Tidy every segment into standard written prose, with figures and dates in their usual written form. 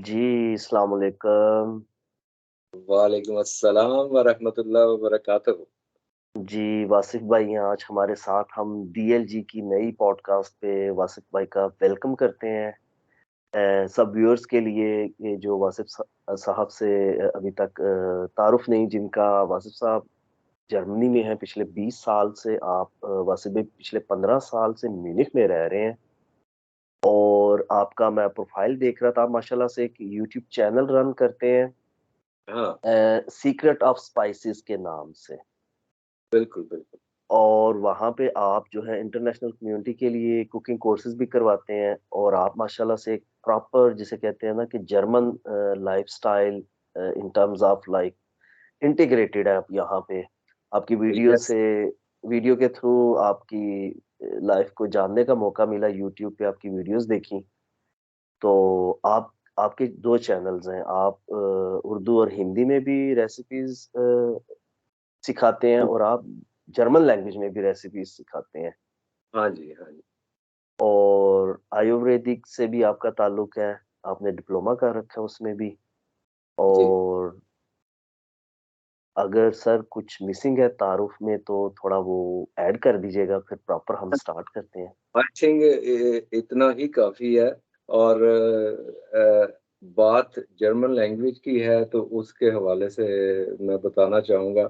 जी, अस्सलाम वालेकुम। वालेकुम अस्सलाम व रहमतुल्लाह व बरकातहू। जी, वासिफ़ भाई हैं आज हमारे साथ। हम डीएलजी की नई पॉडकास्ट पे वासिफ़ भाई का वेलकम करते हैं। सब व्यूअर्स के लिए ये जो वासिफ़ साहब से अभी तक तारुफ़ नहीं, जिनका वासिफ़ साहब जर्मनी में हैं पिछले 20 साल से। आप वासिफ़ भाई पिछले 15 साल से म्यूनिख में रह रहे हैं और आपका मैं प्रोफ़ाइल देख रहा था, माशाल्लाह से एक यूट्यूब चैनल रन करते हैं हाँ, सीक्रेट ऑफ स्पाइसेस के नाम से। बिल्कुल, बिल्कुल। और वहाँ पे आप जो है इंटरनेशनल कम्युनिटी के लिए कुकिंग कोर्सेज़ भी करवाते हैं और आप माशाल्लाह से एक प्रॉपर जिसे कहते हैं ना कि German lifestyle in terms of like integrated है आप यहाँ पे। आपकी यस, वीडियो के थ्रू आपकी लाइफ़ को जानने का मौका मिला, यूट्यूब पे आपकी वीडियोज़ देखी। तो आपके 2 चैनल्स हैं, आप उर्दू और हिंदी में भी रेसिपीज़ सिखाते हैं और आप जर्मन लैंग्वेज में भी रेसिपीज़ सिखाते हैं। हाँ जी, हाँ जी। और आयुर्वेदिक से भी आपका ताल्लुक है, आपने डिप्लोमा कर रखा है उसमें भी। जी, और अगर सर कुछ मिसिंग है तारुफ में तो थोड़ा वो ऐड कर दीजिएगा, फिर प्रॉपर हम स्टार्ट करते हैं। आई थिंक इतना ही काफ़ी है और बात जर्मन लैंग्वेज की है तो उसके हवाले से मैं बताना चाहूँगा।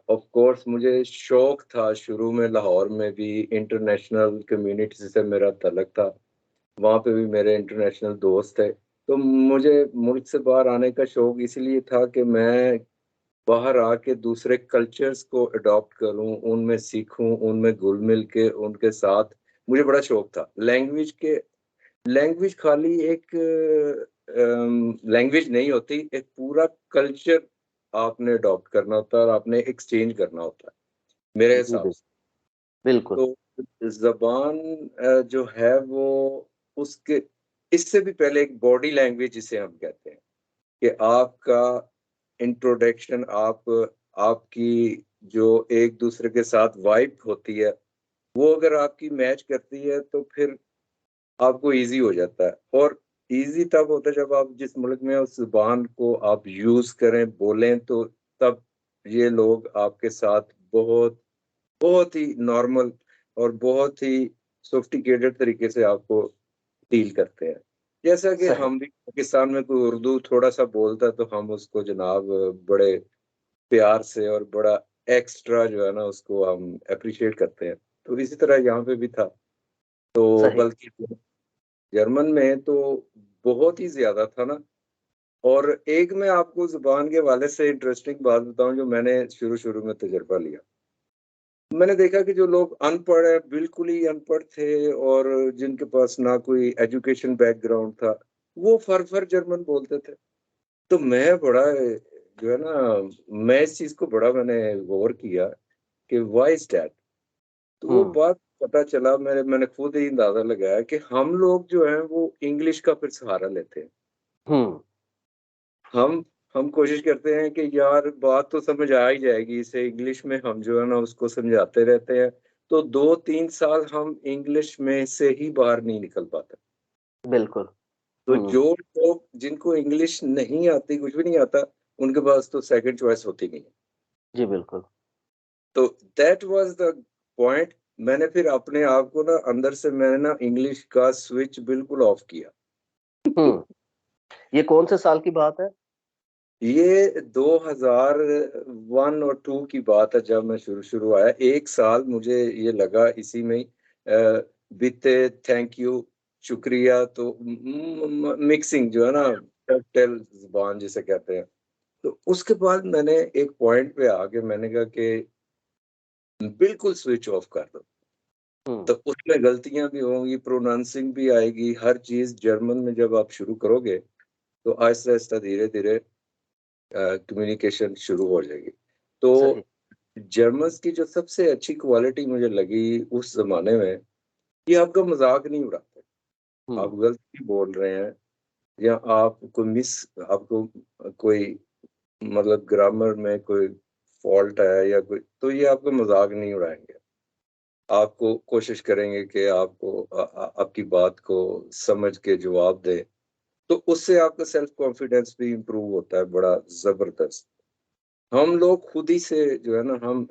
ऑफ़ कोर्स मुझे शौक था शुरू में लाहौर में भी इंटरनेशनल कम्युनिटी से मेरा तल्लक था। वहाँ पे भी मेरे इंटरनेशनल दोस्त थे। तो मुझे मुल्क से बाहर आने का शौक इसलिए था कि मैं बाहर आके दूसरे कल्चर्स को अडॉप्ट करूँ, उनमें सीखूँ, उनमें घुल-मिल के उनके साथ मुझे बड़ा शौक था। लैंग्वेज खाली एक लैंग्वेज नहीं होती, एक पूरा कल्चर आपने अडॉप्ट करना होता है और आपने एक्सचेंज करना होता है, मेरे जी, हिसाब से। बिल्कुल। तो ज़बान जो है वो उसके इससे भी पहले एक बॉडी लैंग्वेज जिसे हम कहते हैं, कि आपका इंट्रोडक्शन आपकी जो एक-दूसरे के साथ वाइब होती है, वो अगर आपकी मैच करती है तो फिर आपको ईज़ी हो जाता है और ईज़ी तब होता है जब आप जिस मुल्क में हैं उस ज़ुबान को आप यूज़ करें, बोलें तो तब ये लोग आपके साथ बहुत बहुत ही नॉर्मल और बहुत ही सोफ़िस्टिकेटेड तरीके से आपको डील करते हैं। जैसा कि सही। हम भी पाकिस्तान में कोई उर्दू थोड़ा-सा बोलता है तो हम उसको जनाब बड़े प्यार से और बड़ा एक्स्ट्रा जो है ना उसको हम एप्रिशिएट करते हैं। तो इसी तरह यहाँ पे भी था। तो सही। बल्कि जर्मन में तो बहुत ही ज़्यादा था ना और एक मैं आपको ज़ुबान के हवाले से इंटरेस्टिंग बात बताऊँ जो मैंने शुरू-शुरू में तजुर्बा लिया। मैंने देखा कि जो लोग अनपढ़ हैं, बिल्कुल ही अनपढ़ थे और जिनके पास ना कोई एजुकेशन बैकग्राउंड था, वो फर-फर जर्मन बोलते थे। तो मैं बड़ा जो है ना, मैं इस चीज़ को बड़ा मैंने गौर किया कि व्हाई इज़ दैट? तो वो हुँ, बात पता चला मैंने खुद ही अंदाज़ा लगाया कि हम लोग जो हैं वो इंग्लिश का फिर सहारा लेते हैं। हुँ। हम हम कोशिश करते हैं कि यार बात तो समझ आ ही जाएगी इसे इंग्लिश में हम जो है ना उसको समझाते रहते हैं। तो 2-3 साल हम इंग्लिश में से ही बाहर नहीं निकल पाते। बिल्कुल। तो हुँ। जो लोग जिनको इंग्लिश नहीं आती, कुछ भी नहीं आता, उनके पास तो सेकंड चॉइस होती नहीं है। जी, बिल्कुल। तो दैट वाज़ द पॉइंट मैंने फिर अपने आप को ना अंदर से मैंने ना इंग्लिश का स्विच बिल्कुल ऑफ किया। हुँ। ये कौन से साल की बात है? ये 2001 और 2 की बात है जब मैं शुरू-शुरू आया। 1 साल मुझे ये लगा इसी में ही बीते थैंक यू, शुक्रिया तो मिक्सिंग जो है ना कॉकटेल ज़ुबान जिसे कहते हैं। तो उसके बाद मैंने एक पॉइंट पे आके मैंने कहा कि बिल्कुल स्विच ऑफ कर दो। हुँ, तो उसमें गलतियाँ भी होंगी, प्रोनाउंसिंग भी आएगी, हर चीज़ जर्मन में जब आप शुरू करोगे, तो आहिस्ता-आहिस्ता धीरे-धीरे कम्युनिकेशन शुरू हो जाएगी। तो सही। जर्मन्स की जो सबसे अच्छी क्वालिटी मुझे लगी उस ज़माने में, ये आपका मज़ाक नहीं उड़ाते। आप हुँ, गलती बोल रहे हैं या आप कोई आपको कोई मतलब ग्रामर में कोई फ़ॉल्ट है या कोई तो ये आपका मज़ाक नहीं उड़ाएँगे। आपको कोशिश करेंगे कि आपको आपकी बात को समझ के जवाब दें। तो उससे आपका सेल्फ कॉन्फिडेंस भी इम्प्रूव होता है बड़ा जबरदस्त। हम लोग खुद ही से जो है ना, हम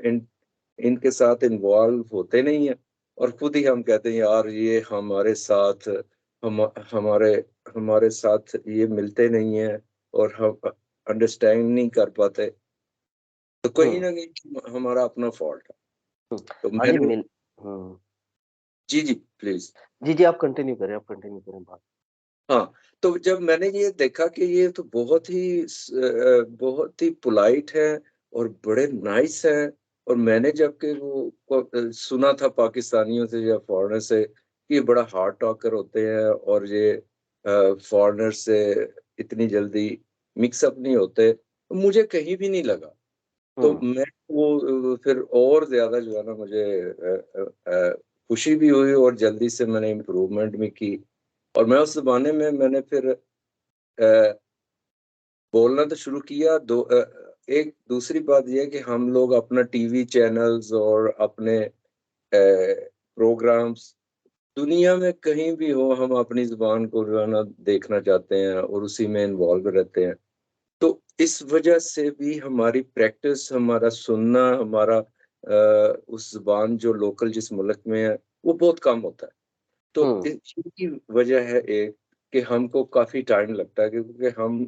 इनके साथ इन्वॉल्व होते नहीं है, और खुद ही हम कहते हैं यार ये हमारे साथ, हम हमारे हमारे साथ ये मिलते नहीं है, और हम अंडरस्टैंड नहीं कर पाते। तो कहीं हम्म। ना कहीं हमारा अपना फॉल्ट है। तो हाँ जी, मैंने, मिल। हम्म। जी जी प्लीज। जी जी, आप कंटिन्यू करें, आप कंटिन्यू करें बात। हाँ, तो जब मैंने ये देखा कि ये तो बहुत ही पोलाइट है और बड़े नाइस है, और मैंने जबकि सुना था पाकिस्तानियों से या फॉरेनर से कि ये बड़ा हार्ड टॉकर होते हैं, और ये फॉरेनर से इतनी जल्दी मिक्सअप नहीं होते, तो मुझे कहीं भी नहीं लगा। तो हम्म। मैं वो फिर और ज्यादा जो है ना, मुझे खुशी भी हुई, और जल्दी से मैंने इम्प्रूवमेंट भी की। और मैं उस जमाने में मैंने फिर बोलना तो शुरू किया। एक दूसरी बात यह है कि हम लोग अपना टीवी चैनल्स और अपने प्रोग्राम्स दुनिया में कहीं भी हो, हम अपनी जुबान को जो है ना देखना चाहते हैं और उसी में इन्वॉल्व रहते हैं। तो इस वजह से भी हमारी प्रैक्टिस, हमारा सुनना, हमारा उस जुबान जो लोकल जिस मुल्क में है वो बहुत कम होता है। तो हम्म। इसकी वजह है एक, कि हमको काफी टाइम लगता है, क्योंकि हम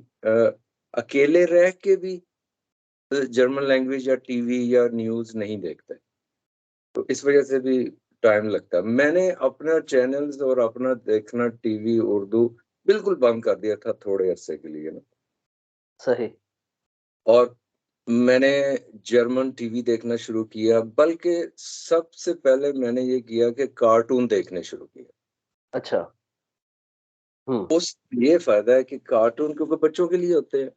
अकेले रह के भी जर्मन लैंग्वेज या टीवी या न्यूज नहीं देखते। तो इस वजह से भी टाइम लगता है। मैंने अपना चैनल्स और अपना देखना टीवी उर्दू बिल्कुल बंद कर दिया था थोड़े अरसे के लिए ना। सही। और मैंने जर्मन टीवी देखना शुरू किया, बल्कि सबसे पहले मैंने ये किया कि कार्टून देखने शुरू किया। अच्छा। हम्म। उस ये फायदा है कि कार्टून क्योंकि बच्चों के लिए होते हैं,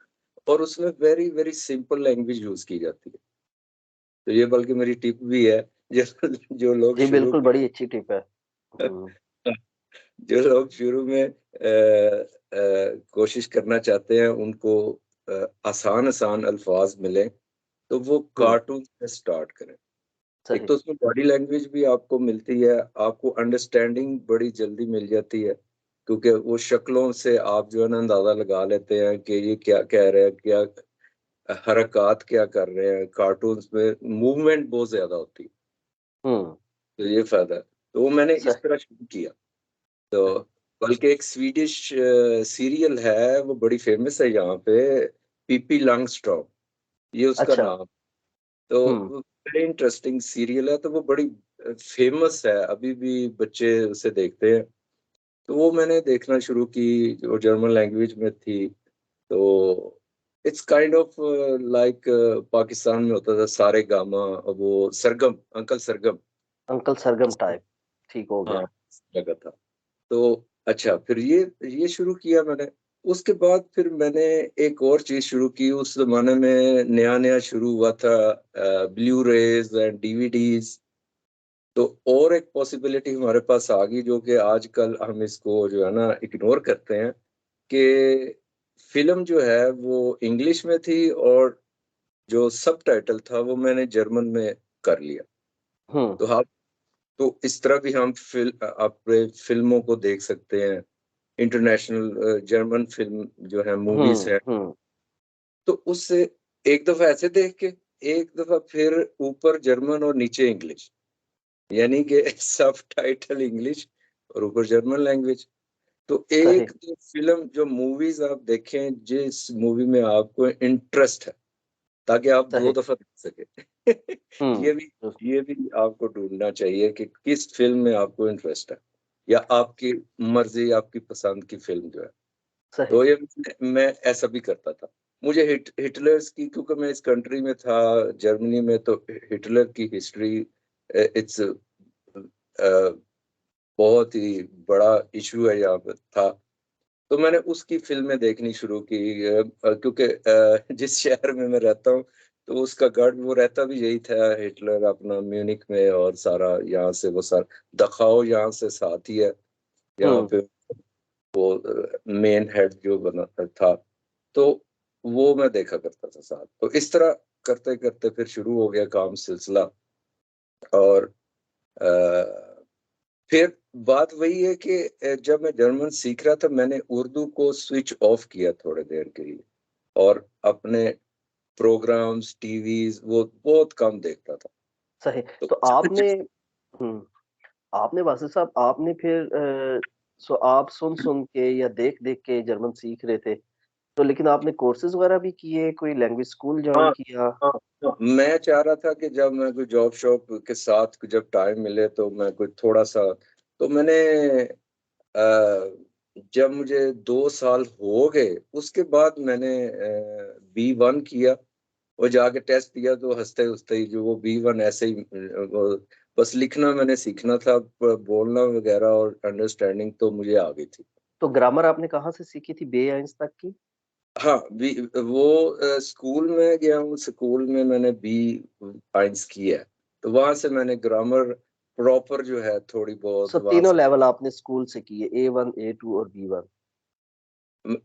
और उसमें very very simple language use की जाती है। तो ये बल्कि मेरी टिप भी है, जो लोग जी, शुरू बिल्कुल, में बड़ी अच्छी टिप है। हम्म। जो लोग शुरू में कोशिश करना चाहते हैं, उनको आसान आसान अल्फाज मिले, तो वो हम्म। कार्टून से स्टार्ट करें। एक सही। तो उसमें बॉडी लैंग्वेज भी आपको मिलती है, आपको अंडरस्टैंडिंग बड़ी जल्दी मिल जाती है, क्योंकि वो शक्लों से आप जो है ना अंदाजा लगा लेते हैं कि ये क्या कह रहे हैं, क्या हरकत क्या कर रहे हैं। कार्टून्स में मूवमेंट बहुत ज्यादा होती है, हम्म। तो ये फायदा है। तो वो मैंने इस सही। तरह शुरू किया। तो सही। बल्कि एक स्वीडिश सीरियल है, वो बड़ी फेमस है यहाँ पे, पीपी लॉन्गस्ट्रॉम, ये उसका अच्छा। नाम। तो हम्म। बड़ी इंटरेस्टिंग सीरियल है, तो वो बड़ी फेमस है, अभी भी बच्चे उसे देखते हैं। तो वो मैंने देखना शुरू की, जो जर्मन लैंग्वेज में थी। तो it's kind of like Pakistan में होता था सारे गामा, वो सरगम, अंकल सरगम। अंकल सरगम टाइप। ठीक हो हाँ, गया। इस तरह का था। तो अच्छा, फिर ये शुरू किया मैंने। उसके बाद फिर मैंने एक और चीज शुरू की। उस जमाने में नया नया शुरू हुआ था ब्लू रेज एंड डीवीडीज। तो और एक पॉसिबिलिटी हमारे पास आ गई, जो कि आजकल हम इसको जो है ना इग्नोर करते हैं, कि फिल्म जो है वो इंग्लिश में थी, और जो सबटाइटल था वो मैंने जर्मन में कर लिया। हम्म। तो आप, तो इस तरह भी हम अपने फिल्मों को देख सकते हैं। इंटरनेशनल जर्मन फिल्म जो है, मूवीज हम्म। है। हम्म। तो उससे एक दफा ऐसे देख के, एक दफा फिर ऊपर जर्मन और नीचे इंग्लिश, यानी कि सब टाइटल इंग्लिश और ऊपर जर्मन लैंग्वेज। तो सही। एक दो फिल्म जो मूवीज आप देखें जिस मूवी में आपको इंटरेस्ट है, ताकि आप दो सही। दफा देख सके। ये भी हम्म। ये भी आपको ढूंढना चाहिए कि किस फिल्म में आपको इंटरेस्ट है, या आपकी मर्जी, आपकी पसंद की फिल्म जो है। सही। तो ये मैं ऐसा भी करता था। मुझे हिटलर्स की, क्योंकि मैं इस कंट्री में था, जर्मनी में, तो हिटलर की हिस्ट्री इट्स बहुत ही बड़ा इशू है यहाँ पे था। तो मैंने उसकी फिल्में देखनी शुरू की, क्योंकि जिस शहर में मैं रहता हूँ, तो उसका गढ़ वो रहता भी यही था, हिटलर अपना म्यूनिक में, और सारा यहाँ से वो सारा दखाओ यहाँ से साथ ही है यहाँ हम्म। पे, वो मेन हेड जो बना था। तो वो मैं देखा करता था साथ। तो इस तरह करते करते फिर शुरू हो गया काम सिलसिला। और अ, फिर बात वही है कि जब मैं जर्मन सीख रहा था मैंने उर्दू को स्विच ऑफ किया थोड़ी देर के लिए, और अपने प्रोग्राम्स, टीवीज वो बहुत कम देखता था। सही। तो तो आपने हुँ, आपने वासिफ़ साहब आपने फिर आप सुन-सुन के या देख-देख के जर्मन सीख रहे थे, तो लेकिन आपने कोर्सेज़ वगैरह भी किए, कोई लैंग्वेज स्कूल जॉइन हाँ, किया? हाँ, हाँ। मैं चाह रहा था कि जब मैं कोई जॉब शॉप के साथ जब टाइम मिले तो मैं कोई थोड़ा-सा, तो मैंने जब मुझे 2 साल हो गए, उसके बाद मैंने B1 किया और जाके टेस्ट दिया तो हँसते-हँसते ही जो वो B1 ऐसे ही वो बस लिखना मैंने सीखना था, बोलना वगैरह और अंडरस्टैंडिंग तो मुझे आ गई थी। तो ग्रामर आपने कहाँ से सीखी थी B1 तक की? हाँ, वो स्कूल में गया हूँ, स्कूल में मैंने B1 की है, तो वहाँ से मैंने ग्रामर प्रॉपर जो है थोड़ी बहुत सो वहाँ तीनों से लेवल आपने स्कूल से किए, A1, A2 और B1।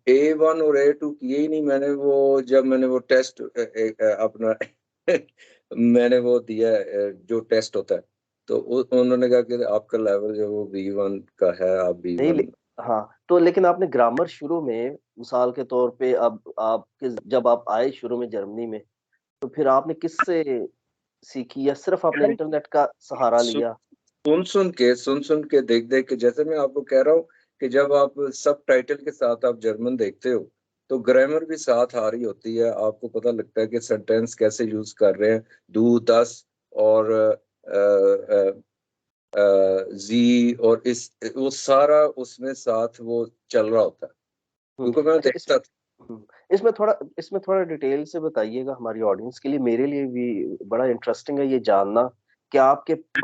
A1 और A2 किए ही नहीं मैंने, वो जब मैंने वो टेस्ट अपना मैंने वो दिया जो टेस्ट होता है, तो उन्होंने कहा कि आपका लेवल जो वो B1 का है, आप नहीं ले B1। हाँ, तो लेकिन आपने ग्रामर शुरू में मिसाल के तौर पे अब आपके जब आप आए शुरू में जर्मनी में, तो फिर आपने किससे सीखी या सिर्फ़ आपने इंटरनेट का सहारा लिया? सुन-सुन के, देख-देख के, जैसे मैं आपको कह रहा हूँ कि जब आप सबटाइटल के साथ आप जर्मन देखते हो, तो ग्रामर भी साथ आ रही होती है, आपको पता लगता है कि सेंटेंस कैसे यूज़ कर रहे हैं, डू, दस और ज़ी और इस वो सारा उसमें साथ वो चल रहा होता है, हुँ, क्योंकि मैं अच्छा देखता था। हुँ, इसमें थोड़ा डिटेल से बताइएगा हमारी ऑडियंस के लिए, मेरे लिए भी बड़ा इंटरेस्टिंग है ये जानना कि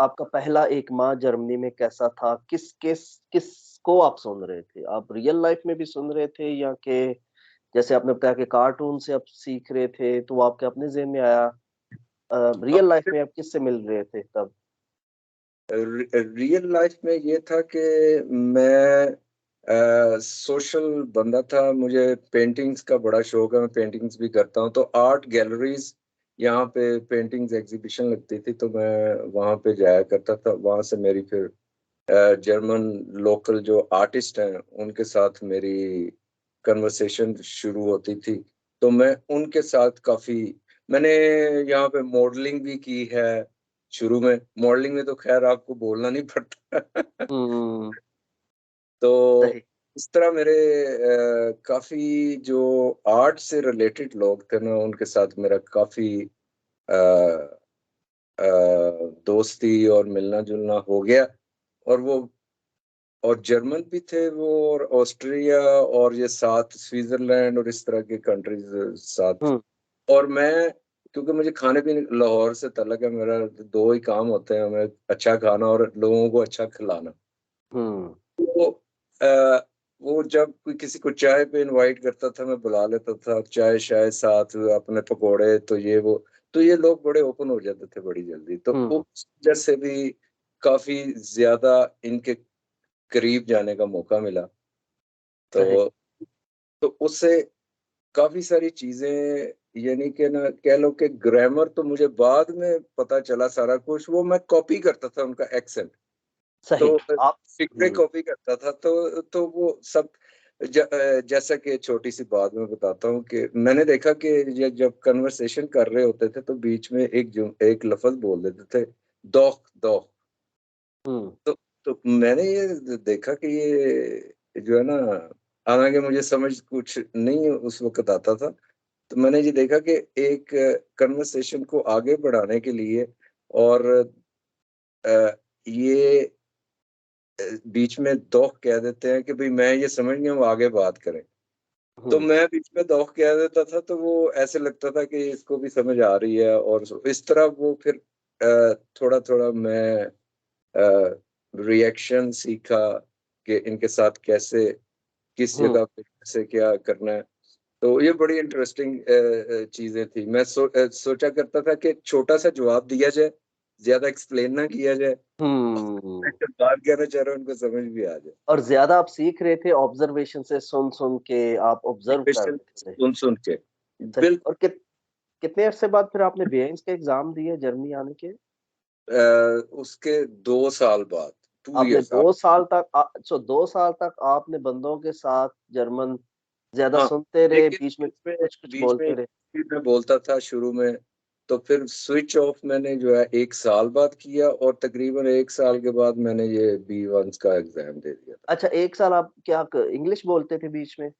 आपका पहला 1 माह जर्मनी में कैसा था? किसको आप सुन रहे थे? आप रियल लाइफ़ में भी सुन रहे थे या कि जैसे आपने बताया कि कार्टून से आप सीख रहे थे, तो वो आपके अपने ज़हन में आया? रियल लाइफ़ में आप किससे मिल रहे थे तब? रियल लाइफ में ये था कि मैं सोशल बंदा था, मुझे पेंटिंग्स का बड़ा शौक है, मैं पेंटिंग्स भी करता हूँ, तो आर्ट गैलरीज यहाँ पे पेंटिंग्स एग्जीबिशन लगती थी तो मैं वहाँ पे जाया करता था, वहाँ से मेरी फिर जर्मन लोकल जो आर्टिस्ट हैं उनके साथ मेरी कन्वर्सेशन शुरू होती थी, तो मैं उनके साथ काफ़ी, मैंने यहाँ पे मॉडलिंग भी की है शुरू में। मॉडलिंग में तो ख़ैर आपको बोलना नहीं पड़ता। हुँ, तो सही। इस तरह मेरे काफ़ी जो आर्ट से रिलेटेड लोग थे ना, उनके साथ मेरा काफ़ी अ दोस्ती और मिलना-जुलना हो गया, और वो और जर्मन भी थे वो, और ऑस्ट्रिया और ये साथ स्विट्ज़रलैंड और इस तरह की कंट्रीज़ साथ। हुँ, और मैं, क्योंकि मुझे खाने-पीने लाहौर से तल्लुक है मेरा, 2 ही काम होते हैं, हमें अच्छा खाना और लोगों को अच्छा खिलाना। हुँ, तो अ, वो जब कोई किसी को चाय पे इनवाइट करता था, मैं बुला लेता था, चाय-शाय साथ अपने पकौड़े तो ये वो, तो ये लोग बड़े ओपन हो जाते थे बड़ी जल्दी। तो हुँ, उस वजह से भी काफ़ी ज़्यादा इनके करीब जाने का मौका मिला। सही। तो उससे काफ़ी सारी चीज़ें, यानी कि ना कह लो कि ग्रामर तो मुझे बाद में पता चला सारा कुछ, वो मैं कॉपी करता था उनका एक्सेंट। सही, तो आप फिक्रे हुँ, कॉपी करता था, तो वो सब जैसा कि छोटी-सी बात मैं बताता हूँ कि मैंने देखा कि जब कन्वर्सेशन कर रहे होते थे तो बीच में एक लफ़्ज़ बोल देते थे, दौख दौख। हुँ, तो मैंने ये देखा कि ये जो है ना, हालाँकि मुझे समझ कुछ नहीं उस वक़्त आता था, तो मैंने ये देखा कि एक कन्वर्सेशन को आगे बढ़ाने के लिए, और ये बीच में दौख कह देते हैं कि भई मैं ये समझ गया हूँ, आगे बात करें। तो हुँ, मैं बीच में दौख कह देता था तो वो ऐसे लगता था कि इसको भी समझ आ रही है, और इस तरह वो फिर थोड़ा-थोड़ा मैं रिएक्शन सीखा कि इनके साथ कैसे, किस हुँ, जगह पे कैसे क्या करना है। तो ये बड़ी इंटरेस्टिंग चीज़ें थी। मैं सोचा करता था कि छोटा-सा जवाब दिया जाए, ज़्यादा एक्सप्लेन ना किया जाए। मैं हुँ। जो बात कहना चाह रहा हूँ उनको समझ भी आ जाए। और ज़्यादा आप सीख रहे थे ऑब्ज़र्वेशन से, सुन-सुन के आप ऑब्ज़र्व कर क्वेश्चन रहे थे। सुन-सुन के। सही बिल्कुल। और कितने अरसे बाद फिर आपने बेयरिंग्स के एग्ज़ाम दिए जर्मनी आने के? उसके 2 साल बाद। 2 आपने इयर्स 2 साल तक 2 साल तक आपने बंदों के साथ जर्मन ज़्यादा हाँ, सुनते रहे, लेकिन बीच में इसमें कुछ-कुछ बीच में बोलते रहे। भी मैं बोलता था शुरू में, तो फिर स्विच ऑफ मैंने जो है 1 साल बाद किया और तकरीबन 1 साल के बाद मैंने ये B1 का एग्ज़ाम दे दिया था। अच्छा 1 साल आप क्या क इंग्लिश बोलते थे बीच में?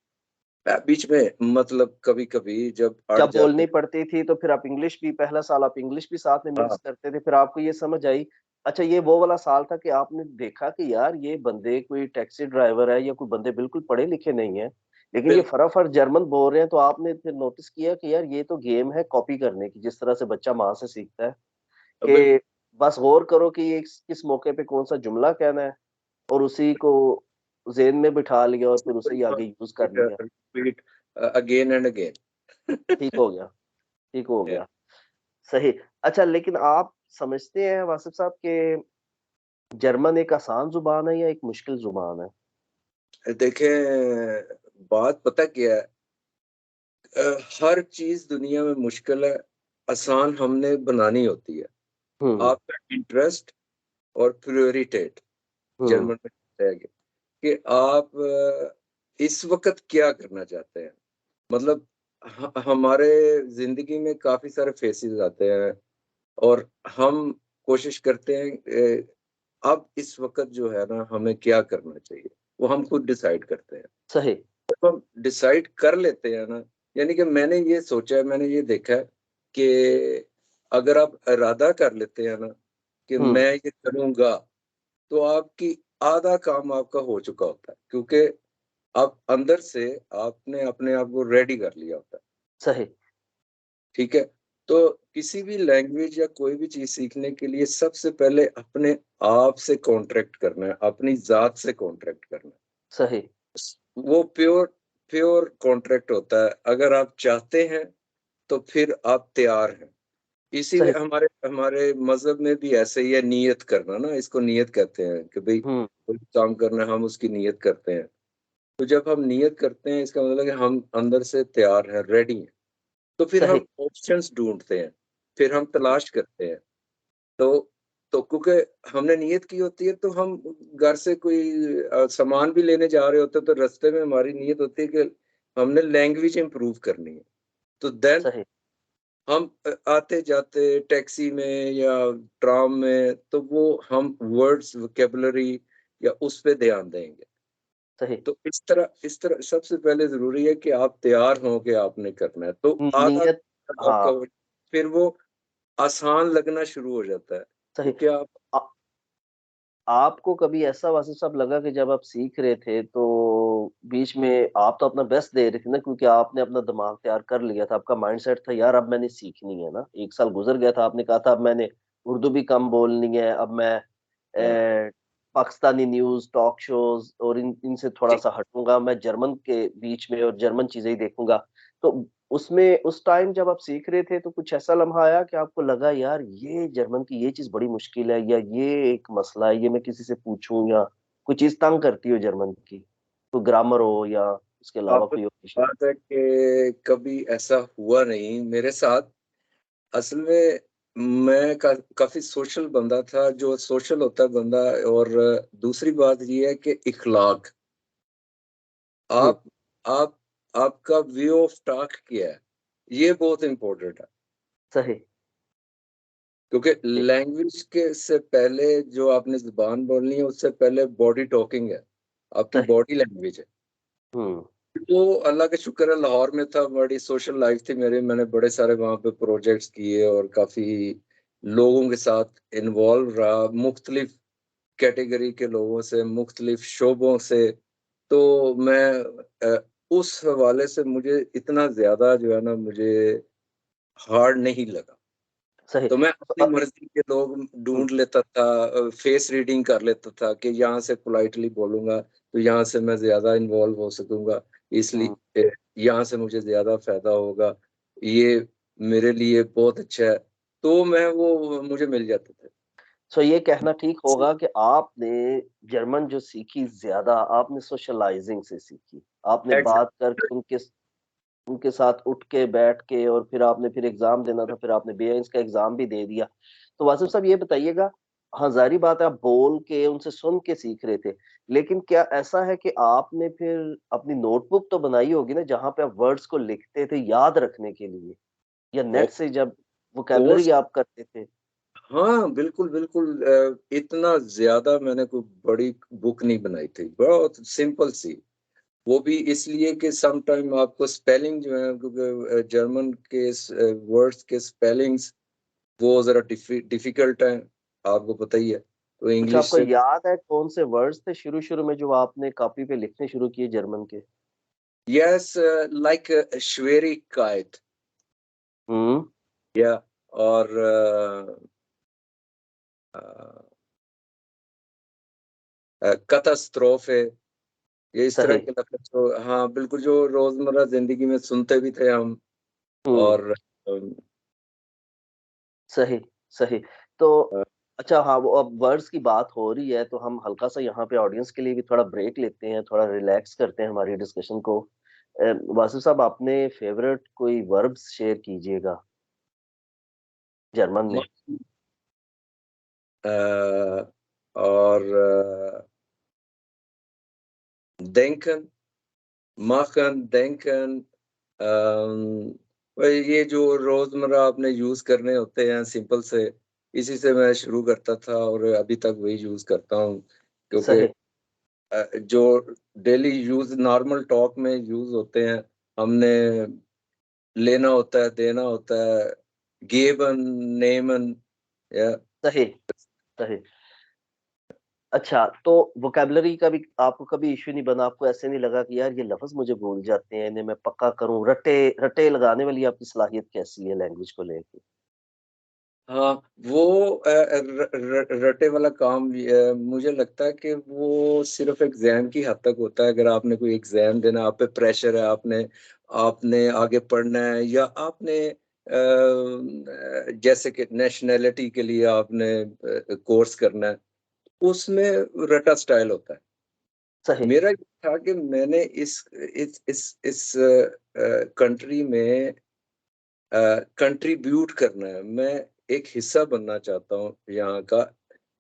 बीच में मतलब कभी-कभी जब अड़ जब जाते बोलनी पड़ती थी तो फिर आप इंग्लिश भी पहला साल आप इंग्लिश भी साथ में मिक्स हाँ, करते थे, फिर आपको ये समझ आई अच्छा ये वो वाला साल था कि आपने देखा कि यार ये बंदे कोई टैक्सी ड्राइवर है या कोई बंदे बिल्कुल पढ़े-लिखे नहीं हैं, लेकिन ये बिल्कुल, फटाफट जर्मन बोल रहे हैं तो आपने फिर नोटिस किया कि यार ये तो गेम है कॉपी करने की, जिस तरह से बच्चा माँ से सीखता है कि बिल्कुल। बस गौर करो कि ये किस मौके पे कौन-सा जुमला कहना है और उसी को ज़हन में बिठा लिया और फिर उसे ही आगे यूज़ कर लिया। Repeat again and again. ठीक हो गया, ठीक हो या गया। सही। अच्छा लेकिन आप समझते हैं वासिफ़ साहब कि जर्मन एक आसान ज़ुबान है या एक मुश्किल ज़ुबान है? देखें, बात पता क्या है? हर चीज़ दुनिया में मुश्किल है, आसान हमने बनानी होती है। हुँ, आपका इंटरेस्ट और प्रायोरिटेट हुँ। जर्मन में कहते हैं कि आप इस वक़्त क्या करना चाहते हैं? मतलब हमारे ज़िंदगी में काफ़ी सारे फेसेस आते हैं और हम कोशिश करते हैं अब इस वक़्त जो है ना हमें क्या करना चाहिए? वो हम खुद डिसाइड करते हैं। सही। जब हम डिसाइड कर लेते हैं ना, यानी कि मैंने ये सोचा है, मैंने ये देखा है कि अगर आप इरादा कर लेते हैं ना कि हुँ, मैं ये करूँगा, तो आपकी आधा काम आपका हो चुका होता है, क्योंकि आप अंदर से आपने अपने आप को रेडी कर लिया होता है, सही, ठीक है? तो किसी भी लैंग्वेज या कोई भी चीज़ सीखने के लिए सबसे पहले अपने आप से कॉन्ट्रैक्ट करना है, अपनी ज़ात से कॉन्ट्रैक्ट करना है। सही, वो प्योर प्योर कॉन्ट्रैक्ट होता है। अगर आप चाहते हैं, तो फिर आप तैयार हैं। इसीलिए सही। हमारे हमारे मज़हब में भी ऐसे ही है नियत करना ना, इसको नियत कहते हैं कि भई हुँ, कोई काम करना है, हम उसकी नियत करते हैं। तो जब हम नियत करते हैं, इसका मतलब है कि हम अंदर से तैयार हैं, रेडी हैं। तो फिर सही। हम ऑप्शंस ढूँढते हैं, फिर हम तलाश करते हैं। तो क्योंकि हमने नियत की होती है, तो हम घर से कोई सामान भी लेने जा रहे होते हैं, तो रास्ते में हमारी नियत होती है कि हमने लैंग्वेज इम्प्रूव करनी है। तो देन सही, हम आते-जाते टैक्सी में या ट्राम में, तो वो हम वर्ड्स, वोकैब्युलरी या उस पे ध्यान देंगे। सही। तो इस तरह सबसे पहले ज़रूरी है कि आप तैयार हों कि आपने करना है। तो आधा नियत आपका हाँ, हो, फिर वो आसान लगना शुरू हो जाता है, सही। क्योंकि आप अ, आपको कभी ऐसा वासिफ़ साहब लगा कि जब आप सीख रहे थे तो बीच में आप तो अपना बेस्ट दे रहे थे ना क्योंकि आपने अपना दिमाग तैयार कर लिया था, आपका माइंडसेट था यार अब मैंने सीखनी है ना, 1 साल गुज़र गया था, आपने कहा था अब मैंने उर्दू भी कम बोलनी है, अब मैं हाँ, पाकिस्तानी न्यूज़, टॉक शोज़ और इनसे जी। थोड़ा-सा हटूँगा, मैं जर्मन के बीच में और जर्मन चीज़ें ही देखूँगा। तो उसमें उस टाइम जब आप सीख रहे थे तो कुछ ऐसा लम्हा आया कि आपको लगा यार ये जर्मन की ये चीज़ बड़ी मुश्किल है या ये एक मसला है, ये मैं किसी से पूछूँ या कोई चीज़ तंग करती हो जर्मन की? कोई ग्रामर हो या उसके अलावा अब कोई और इश्यू? बात है कि कभी ऐसा हुआ नहीं मेरे साथ। असल में मैं काफ़ी सोशल बंदा था, जो सोशल होता है बंदा। और दूसरी बात ये है कि इख़लाक़, हुँ, आप आप आपका वे ऑफ टॉक क्या है, ये बहुत इम्पोर्टेंट है। सही, क्योंकि जी, लैंग्वेज के से पहले जो आपने ज़ुबान बोलनी है, उससे पहले बॉडी टॉकिंग है, आपकी सही। बॉडी लैंग्वेज है। हुँ, तो अल्लाह का शुक्र है, लाहौर में था, बड़ी सोशल लाइफ़ थी मेरी, मैंने बड़े सारे वहाँ पे प्रोजेक्ट्स किए और काफ़ी लोगों के साथ इन्वॉल्व रहा, मुख्तलिफ़ कैटेगरी के लोगों से, मुख्तलिफ़ शोबों से। तो मैं उस हवाले से मुझे इतना ज़्यादा जो है ना, मुझे हार्ड नहीं लगा। सही। तो मैं तो अपनी मर्ज़ी के लोग हुँ, ढूँढ लेता था, फेस रीडिंग कर लेता था कि यहाँ से पोलाइटली बोलूँगा, तो यहाँ से मैं ज़्यादा इन्वॉल्व हो सकूँगा, हुँ। इसलिए यहाँ से मुझे ज़्यादा फ़ायदा होगा, ये मेरे लिए बहुत अच्छा है, तो मैं वो मुझे मिल जाते थे। सो ये कहना ठीक होगा कि आपने जर्मन जो सीखी ज़्यादा आपने सोशलाइज़िंग से सीखी। आपने बात एग्ज़ैक्ट करके उनके साथ उठ के, बैठ के और फिर आपने फिर एग्ज़ाम देना था, फिर आपने बेअइंस का एग्ज़ाम भी दे दिया। तो वासिफ़ साहब ये बताइएगा हाँ, ज़ाहिर बात है आप बोल के, उनसे सुन के सीख रहे थे। लेकिन क्या ऐसा है कि आपने फिर अपनी नोटबुक तो बनाई होगी ना, जहाँ पे आप वर्ड्स को लिखते थे याद रखने के लिए? या नेट ऑफ से जब कोर्स। वोकैब्युलरी आप करते थे? हाँ, बिल्कुल, बिल्कुल। इतना ज़्यादा मैंने कोई बड़ी बुक नहीं बनाई थी, बहुत सिंपल सी। वो भी इसलिए कि सम टाइम आपको स्पेलिंग जो है, क्योंकि जर्मन के वर्ड्स के स्पेलिंग्स वो ज़रा डिफ़िकल्ट हैं, आपको पता ही है। तो कुछ इंग्लिश आपको से याद है कौन से वर्ड्स थे शुरू-शुरू में जो आपने कॉपी पे लिखने शुरू किए जर्मन के? यस, लाइक Schwierigkeit, हुँ, या और अ, Katastrophe, ये इस तरह सही। के लफ़्ज़ तो हाँ, बिल्कुल जो रोज़मर्रा ज़िंदगी में सुनते भी थे हम। हुँ, और सही, सही। तो अ, अच्छा हाँ, वो अब वर्ड्स की बात हो रही है, तो हम हल्का-सा यहाँ पे ऑडियंस के लिए भी थोड़ा ब्रेक लेते हैं, थोड़ा रिलैक्स करते हैं हमारी डिस्कशन को। वासिफ साहब अपने फ़ेवरेट कोई वर्ब्स शेयर कीजिएगा जर्मन म में। अ, और denken, machen, denken, अम, वही ये जो रोज़मर्रा आपने यूज़ करने होते हैं सिंपल से, इसी से मैं शुरू करता था और अभी तक वही यूज़ करता हूँ। क्योंकि सही, जो डेली यूज़ नॉर्मल टॉक में यूज़ होते हैं, हमने लेना होता है, देना होता है, geben, nehmen, या सही, सही। अच्छा, तो वोकैब्युलरी का भी आपको कभी इश्यू नहीं बना? आपको ऐसे नहीं लगा कि यार ये लफ़्ज़ मुझे भूल जाते हैं, इन्हें मैं पक्का करूँ? रट्टे रट्टे लगाने वाली आपकी सलाहियत कैसी है लैंग्वेज को लेके? हाँ, वो रटे वाला काम भी मुझे लगता है कि वो सिर्फ़ एग्ज़ाम की हद तक होता है। अगर आपने कोई एग्ज़ाम देना है, आप पे प्रेशर है, आपने आपने आगे पढ़ना है, या आपने जैसे कि नेशनैलिटी के लिए आपने कोर्स करना है, उसमें रटा स्टाइल होता है। सही। मेरा ये था कि मैंने इस कंट्री में कंट्रीब्यूट करना है। मैं एक हिस्सा बनना चाहता हूँ यहाँ का,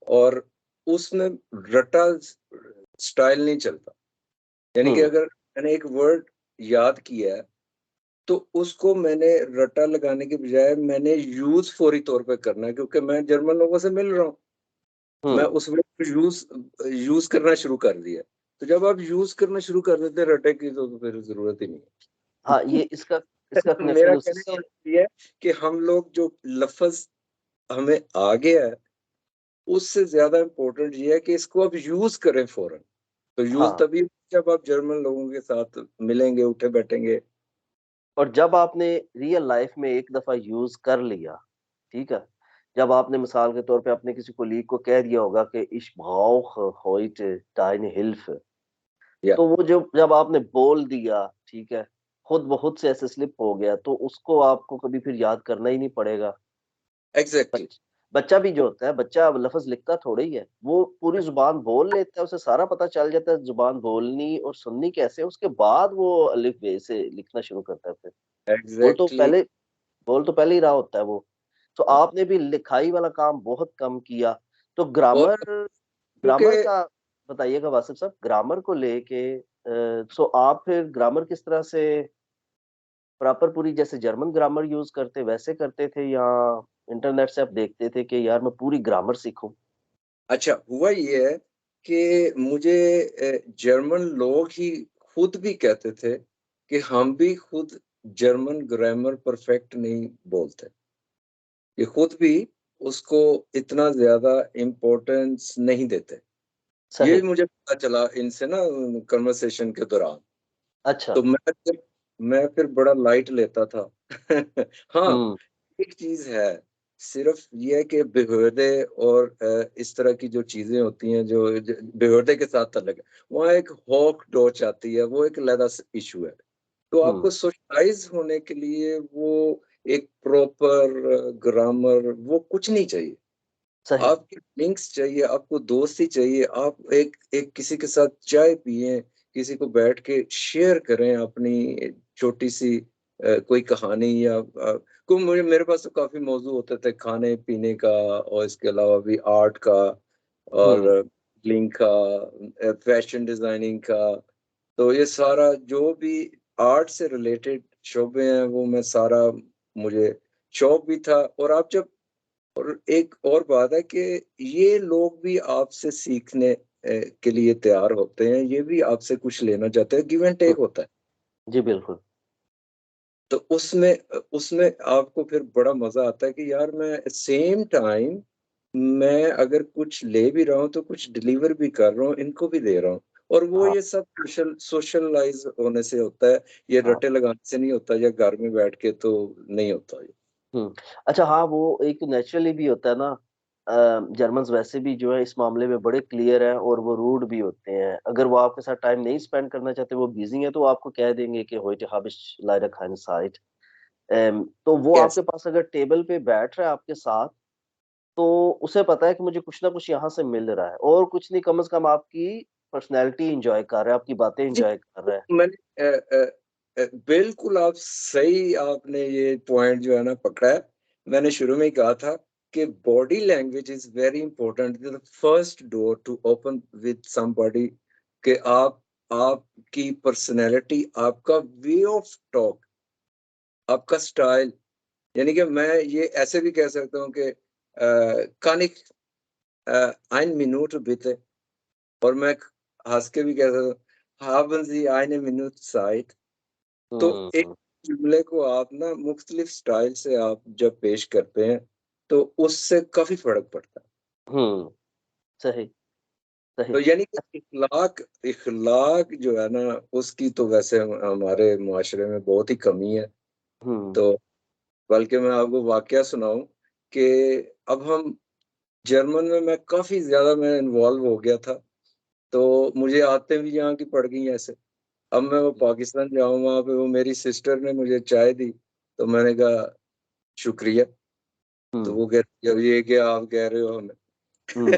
और उसमें रटा स्टाइल नहीं चलता। यानी कि हुँ, अगर मैंने एक वर्ड याद किया है, तो उसको मैंने रटा लगाने के बजाय मैंने यूज़ फ़ौरी तौर पे करना है, क्योंकि मैं जर्मन लोगों से मिल रहा हूँ। मैं हुँ। उस वर्ड को यूज़ करना शुरू कर दिया। तो जब आप यूज़ करना शुरू कर देते हैं रटे की, तो फिर ज़रूरत ही नहीं हाँ, है। ये इसका इसका कनेक्शन मेरा उसी कहने का से मतलब ये है कि हम लोग जो लफ़्ज़ हमें आ गया है, उससे ज़्यादा इम्पोर्टेंट ये है कि इसको आप यूज़ करें फ़ौरन। तो यूज़ हाँ, तभी जब आप जर्मन लोगों के साथ मिलेंगे, उठे-बैठेंगे। और जब आपने रियल लाइफ़ में एक दफ़ा यूज़ कर लिया, ठीक है? जब आपने मिसाल के तौर पे अपने किसी कोलीग को कह दिया होगा कि "Ich brauche heute deine Hilfe", या तो वो जब आपने बोल दिया, ठीक है? खुद ब खुद से ऐसे स्लिप हो गया, तो उसको आपको कभी फिर याद करना ही नहीं पड़ेगा। एग्ज़ैक्टली। बच बच्चा भी जो होता है, बच्चा अब लफ़्ज़ लिखता थोड़ा ही है। वो पूरी ज़ुबान बोल लेता है, उसे सारा पता चल जाता है ज़ुबान बोलनी और सुननी कैसे है, उसके बाद वो अलिफ बे से लिखना शुरू करता है फिर। बोल तो एग्ज़ैक्टली। पहले बोल तो पहले ही रहा होता है वो। तो हाँ, आपने भी लिखाई वाला काम बहुत कम किया। तो बहुत, ग्रामर क्योंकि ग्रामर का बताइएगा वासिफ़ साहब, ग्रामर को लेके सो आप फिर ग्रामर किस तरह से प्रॉपर पूरी जैसे जर्मन ग्रामर यूज़ करते वैसे करते थे या इंटरनेट से आप देखते थे कि यार मैं पूरी ग्रामर सीखूँ? अच्छा हुआ ये है कि मुझे जर्मन लोग ही खुद भी कहते थे कि हम भी खुद जर्मन ग्रामर परफेक्ट नहीं बोलते। ये खुद भी उसको इतना ज़्यादा इम्पोर्टेंस नहीं देते। ये सही। भी मुझे पता चला इनसे ना कन्वर्सेशन के दौरान। अच्छा। तो मैं फिर बड़ा लाइट लेता था। हाँ, हुँ, एक चीज़ है, सिर्फ़ ये है कि behörde और इस तरह की जो चीज़ें होती हैं जो behörde के साथ अलग है, वहाँ एक Hochdeutsch आती है, वो एक अलग इश्यू है। तो हुँ, आपको सोशलाइज़ होने के लिए वो एक प्रॉपर ग्रामर वो कुछ नहीं चाहिए। सही। आपकी लिंक्स चाहिए, आपको दोस्ती चाहिए, आप एक एक किसी के साथ चाय पिएँ, किसी को बैठ के शेयर करें अपनी छोटी-सी कोई कहानी या को मुझे मेरे पास तो काफी मौजू होते थे खाने पीने का, और इसके अलावा भी आर्ट का, और हम्म लिंक का, फैशन डिजाइनिंग का। तो ये सारा जो भी आर्ट से रिलेटेड शोबे हैं वो मैं सारा, मुझे शौक भी था। और आप जब, और एक और बात है कि ये लोग भी आपसे सीखने के लिए तैयार होते हैं, ये भी आपसे कुछ लेना चाहते हैं, गिव एंड हम्म, टेक होता है। जी बिल्कुल। तो उसमें उसमें आपको फिर बड़ा मजा आता है कि यार मैं सेम टाइम मैं अगर कुछ ले भी रहा हूँ तो कुछ डिलीवर भी कर रहा हूँ, इनको भी दे रहा हूँ। और वो हाँ ये सब सोशलाइज होने से होता है, ये हाँ। रटे लगाने से नहीं होता, या घर में बैठ के तो नहीं होता ये। हम्म। अच्छा हाँ, वो एक नेचुरली भी होता है ना। जर्मन्स वैसे भी जो है इस मामले में बड़े क्लियर हैं, और वो रूड भी होते हैं। अगर वो आपके साथ टाइम नहीं स्पेंड करना चाहते, वो बिजी हैं, तो वो आपको कह देंगे कि होइटे habe ich leider keine Zeit। तो वो कैसे? आपके पास अगर टेबल पे बैठ रहा है आपके साथ, तो उसे पता है कि मुझे कुछ ना कुछ यहाँ से मिल रहा है, और कुछ नहीं, कम से कम आपकी पर्सनैलिटी एंजॉय कर रहा है, आपकी बातें जी, एंजॉय कर रहा है। मैंने बिल्कुल आप सही, आपने ये पॉइंट जो है ना पकड़ा है। मैंने शुरू में ही कहा था कि body language is very important, the first door to open with somebody. कि आपकी पर्सनैलिटी, आपका वे ऑफ टॉक, आपका स्टाइल। यानी कि मैं ये ऐसे भी कह सकता हूँ कि kann ich ein Minute bitte, और मैं हंस के भी कह सकता हूँ haben Sie eine Minute Zeit। तो एक हम्म जुमले को आप ना मुख्तलिफ स्टाइल से आप जब पेश करते हैं तो उससे काफी फर्क पड़ता है। हम्म। सही सही। तो यानी कि इखलाक इखलाक जो है ना, उसकी तो वैसे हमारे मुआशरे में बहुत ही कमी है। हम्म तो बल्कि मैं आपको वाकया सुनाऊं कि अब हम जर्मन में, मैं काफी ज्यादा मैं इन्वॉल्व हो गया था, तो मुझे आते भी यहाँ की पड़ गई ऐसे। अब मैं वो पाकिस्तान जाऊँ, वहां पे वो मेरी सिस्टर ने मुझे चाय दी, तो मैंने कहा शुक्रिया। तो हम्म वो कहती अब ये क्या आप कह रहे हो हमें? हम्म।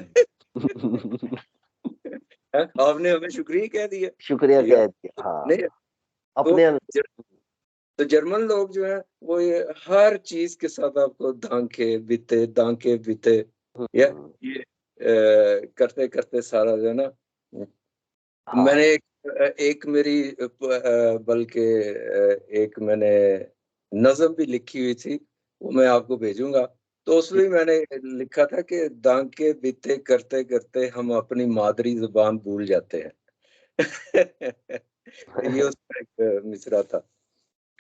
हैं? आपने हमें शुक्रिया कह दिया शुक्रिया यार? कह दिया, हाँ। नहीं। तो अपने तो जर्मन लोग जो है वो ये हर चीज के साथ आपको दांके बीते, या हम्म, ये करते करते सारा जो है ना। मैंने हाँ एक मेरी बल्कि एक मैंने नज्म भी लिखी हुई थी, वो मैं आपको भेजूंगा। तो उसमें मैंने लिखा था कि दांके बीते करते करते हम अपनी मादरी जुबान भूल जाते हैं। ये उसका एक मिसरा था।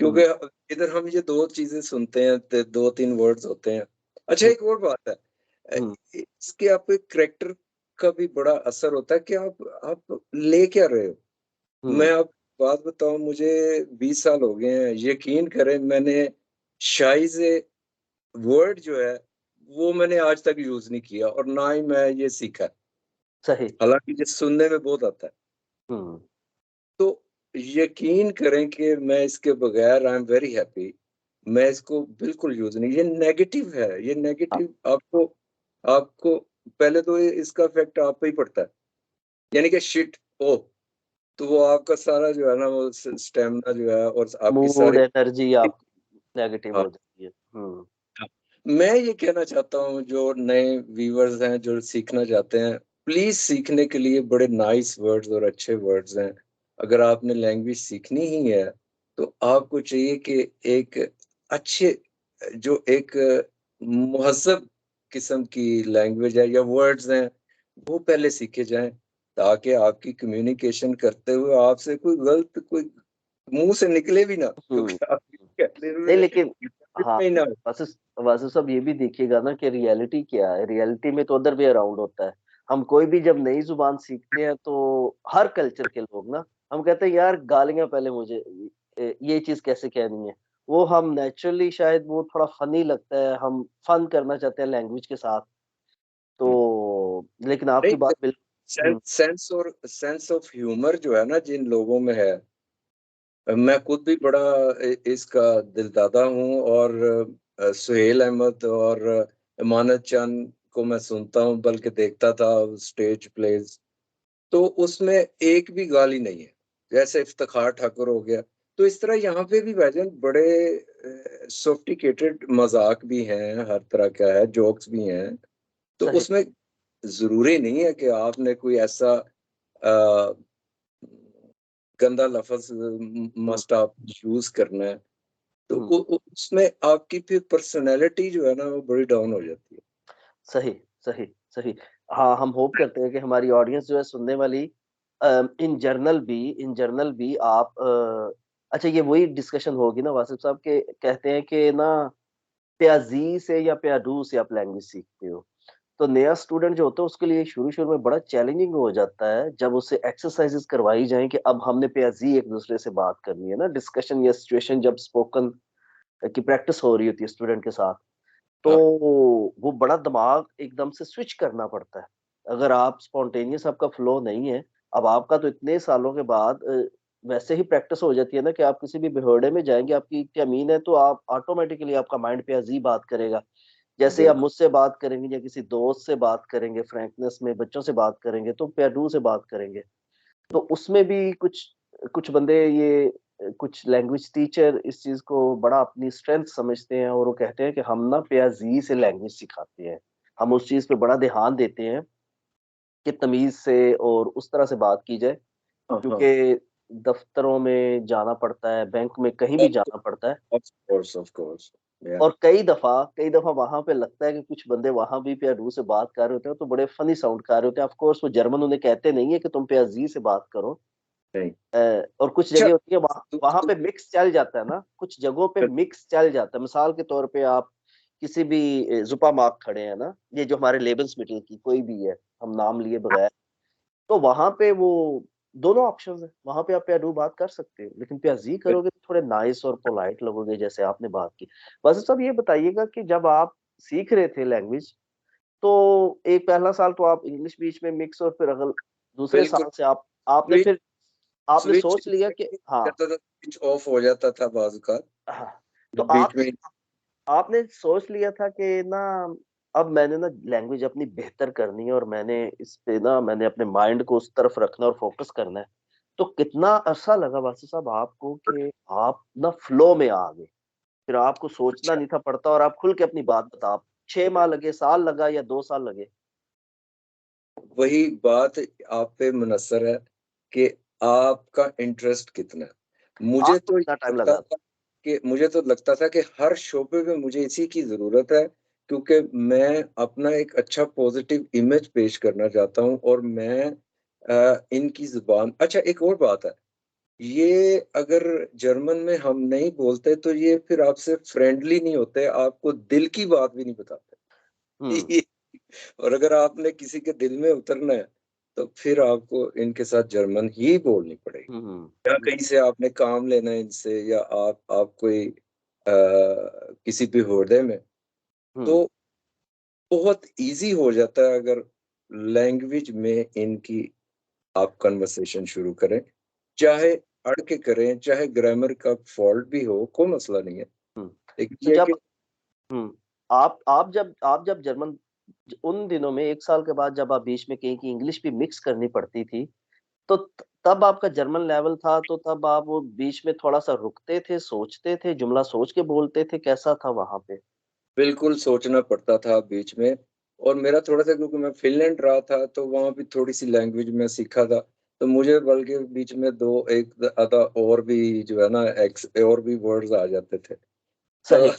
हम्म क्योंकि इधर हम ये दो चीजें सुनते हैं, दो तीन वर्ड्स होते हैं। अच्छा, हम्म एक और बात है, हम्म इसके आपके करेक्टर का भी बड़ा असर होता है कि आप ले क्या रहे हो। मैं हम्म, आप बात बताऊं, मुझे 20 साल हो गए हैं, यकीन करें मैंने शाइज़े वर्ड जो है वो मैंने आज तक यूज नहीं किया, और ना ही मैं ये सीखा है। सही। हालांकि ये सुनने में बहुत आता है। हम्म तो यकीन करें कि मैं इसके बगैर आई एम वेरी हैप्पी। मैं इसको बिल्कुल यूज नहीं, ये नेगेटिव है, ये हाँ, नेगेटिव आपको आपको पहले तो इसका इफेक्ट आप पे ही पड़ता है। यानी कि शिट, ओ, तो वो आपका सारा जो है ना वो स्टेमिना जो है और आपकी मूड सारी। एनर्जी आप नेगेटिव हाँ, हो जाती है। हाँ। मैं ये कहना चाहता हूँ जो नए व्यूअर्स हैं जो सीखना चाहते हैं, प्लीज सीखने के लिए बड़े नाइस वर्ड्स और अच्छे वर्ड्स हैं। अगर आपने लैंग्वेज सीखनी ही है तो आपको चाहिए कि एक अच्छे, जो एक मुहज़्ज़ब किस्म की लैंग्वेज है या वर्ड्स हैं, वो पहले सीखे जाएं, ताकि आपकी कम्युनिकेशन करते हुए आपसे कोई गलत कोई मुंह से निकले भी ना, हम्म। क्योंकि आप कहते नहीं हुए लेकिन हाँ, नहीं ना। वैसे वैसे सब ये भी देखिएगा ना कि रियलिटी क्या है। रियलिटी में तो अदर वे अराउंड होता है। हम कोई भी जब नई जुबान सीखते हैं, तो हर कल्चर के लोग ना, हम कहते हैं यार गालियां पहले मुझे, ये चीज कैसे कहनी है। वो हम नेचुरली, शायद वो थोड़ा फनी लगता है, हम फन करना चाहते हैं लैंग्वेज के साथ। तो लेकिन आपकी नहीं, बात बिल्कुल। सेंस ऑफ ह्यूमर जो है ना जिन लोगों में है, मैं खुद भी बड़ा इसका दिलदादा हूँ। और सुहेल अहमद और इमानत चंद को मैं सुनता हूँ, बल्कि देखता था स्टेज प्लेज, तो उसमें एक भी गाली नहीं है। जैसे इफ्तिखार ठाकुर हो गया, तो इस तरह यहाँ पे भी भाईजान बड़े सोफिस्टिकेटेड मजाक भी हैं, हर तरह का है, जोक्स भी हैं। तो सही। उसमें जरूरी नहीं है कि आपने कोई ऐसा अ, गंदा लफ्ज हुँ, मस्ट आप यूज करना है। तो हुँ, उसमें आपकी फिर पर्सनैलिटी जो है ना वो बड़ी डाउन हो जाती है। सही, सही, सही। हाँ, हम होप करते हैं कि हमारी ऑडियंस जो है सुनने वाली इन जनरल भी आप अच्छा ये वही डिस्कशन होगी ना वासिफ साहब के कहते हैं कि ना प्याज़ी से या प्यादू से आप लैंग्वेज सीखते हो। तो नया स्टूडेंट जो होता है उसके लिए शुरू-शुरू में बड़ा चैलेंजिंग हो जाता है जब उससे एक्सरसाइज़ेज़ करवाई जाएँ कि अब हमने प्याज़ी एक-दूसरे से बात करनी है ना डिस्कशन या सिचुएशन जब स्पोकन की प्रैक्टिस हो रही होती है स्टूडेंट के साथ। तो हाँ, वो बड़ा दिमाग एकदम से स्विच करना पड़ता है। अगर आप स्पॉन्टेनियस आपका फ्लो नहीं है, अब आपका तो इतने सालों के बाद वैसे ही प्रैक्टिस हो जाती है ना कि आप किसी भी बेहड़े में जाएँगे, आपकी तमीन है तो आप ऑटोमैटिकली आपका माइंड प्याज़ी बात करेगा। जैसे आप बिल्कुल। मुझसे बात करेंगे या किसी दोस्त से बात करेंगे, फ्रैंकनेस में बच्चों से बात करेंगे, तो प्यादू से बात करेंगे। तो उसमें भी कुछ कुछ बंदे ये कुछ लैंग्वेज टीचर इस चीज़ को बड़ा अपनी स्ट्रेंथ समझते हैं और वो कहते हैं कि हम ना प्याज़ी से लैंग्वेज सिखाते हैं। हम उस चीज़ पे बड़ा ध्यान देते हैं कि तमीज़ से और उस तरह से बात की जाए हाँ, हाँ। क्योंकि दफ्तरों में जाना पड़ता है, बैंक में कहीं भी जाना पड़ता है ऑफ कोर्स, ऑफ कोर्स। या और कई दफ़ा वहाँ पे लगता है कि कुछ बंदे वहाँ भी प्यादू से बात कर रहे होते हैं, तो बड़े फ़नी साउंड कर रहे होते हैं। ऑफ़ कोर्स वो जर्मन उन्हें कहते नहीं है कि तुम प्याज़ी से बात करो। नहीं। और कुछ अच्छा, जगह होती है वहाँ वहाँ दूसरी पे मिक्स चल जाता है ना, कुछ जगहों पे मिक्स चल जाता है। मिसाल के तौर पे आप किसी भी सुपरमार्केट खड़े हैं ना, ये जो हमारे लेबल्समिटल की कोई भी है, हम नाम लिए बगैर, तो वहाँ पे वो दोनों ऑप्शंस हैं, वहाँ पे आप प्यादू बात कर सकते हो, लेकिन प्याज़ी करोगे तो थोड़े नाइस और पोलाइट लगोगे जैसे आपने बात की। वैसे साहब ये बताइएगा कि जब आप सीख रहे थे लैंग्वेज, तो एक पहला साल तो आप इंग्लिश बीच में मिक्स और फिर अगल दूसरे बिल्कुल। साल से आप आपने स्विच फिर आपने स्विच सोच लिया कि हाँ, करता था, स्विच ऑफ हो जाता था बाज़ औक़ात हाँ, तो बीच में। आपने सोच लिया था कि ना अब मैंने ना लैंग्वेज अपनी बेहतर करनी है और मैंने अपने माइंड को उस तरफ रखना और फोकस करना है। तो कितना अरसा लगा वासी साहब आपको कि आप ना फ्लो में आ गए? फिर आपको सोचना अच्छा, नहीं था पड़ता और आप खुल के अपनी बात बता 6 माह लगे, साल लगा या 2 साल लगे? वही बात आप पे मुनस्सर है कि आपका इंटरेस्ट कितना है। आपको कितना टाइम लगा? मुझे तो लगता था कि हर शोबे में मुझे इसी की ज़रूरत है, क्योंकि मैं अपना एक अच्छा पॉज़िटिव इमेज पेश करना चाहता हूँ और मैं इनकी ज़ुबान अच्छा एक और बात है, ये अगर जर्मन में हम नहीं बोलते तो ये फिर आपसे फ्रेंडली नहीं होते, आपको दिल की बात भी नहीं बताते। हुँ, ये और अगर आपने किसी के दिल में उतरना है, तो फिर आपको इनके साथ जर्मन ही बोलनी पड़ेगी। हुँ, हुँ, या हुँ, कहीं से आपने काम लेना है इनसे या आप कोई किसी भी ओहदे में, हुँ, तो बहुत ईज़ी हो जाता है अगर लैंग्वेज में इनकी आप कन्वर्सेशन शुरू करें। चाहे अड़ के करें, चाहे ग्रामर का फ़ॉल्ट भी हो, कोई मसला नहीं है। हुँ। लेकिन तो ये है जब कि हुँ, आप जब जर्मन उन दिनों में 1 साल के बाद जब आप बीच में कहीं की इंग्लिश भी मिक्स करनी पड़ती थी, तो तब आपका जर्मन लेवल था, तो तब आप वो बीच में थोड़ा-सा रुकते थे, सोचते थे, जुमला सोच के बोलते थे, कैसा था वहाँ पे? बिल्कुल सोचना पड़ता था बीच में और मेरा थोड़ा-सा क्योंकि मैं फ़िनलैंड रहा था, तो वहाँ भी थोड़ी-सी लैंग्वेज मैं सीखा था। तो मुझे बल्कि बीच में 2 एक आधा और भी जो है ना और भी वर्ड्स आ जाते थे। तो सही।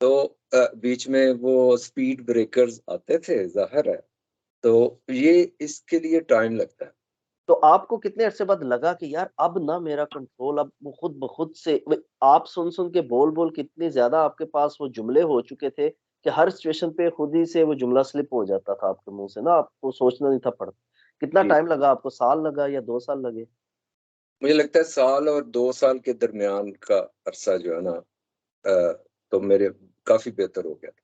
तो बीच में वो स्पीड ब्रेकर्स आते थे, ज़ाहिर है। तो ये इसके लिए टाइम लगता है। तो आपको कितने अरसे बाद लगा कि यार अब ना मेरा कंट्रोल अब वो खुद ब खुद से आप सुन-सुन के बोल-बोल के इतने ज़्यादा आपके पास वो जुमले हो चुके थे कि हर सिचुएशन पे खुद ही से वो जुमला स्लिप हो जाता था आपके मुँह से ना, आपको सोचना नहीं था पड़ता। कितना जी। टाइम लगा आपको? साल लगा या 2 साल लगे? मुझे लगता है साल और 2 साल के दरमियान का अरसा जो है ना तो मेरे काफ़ी बेहतर हो गया था।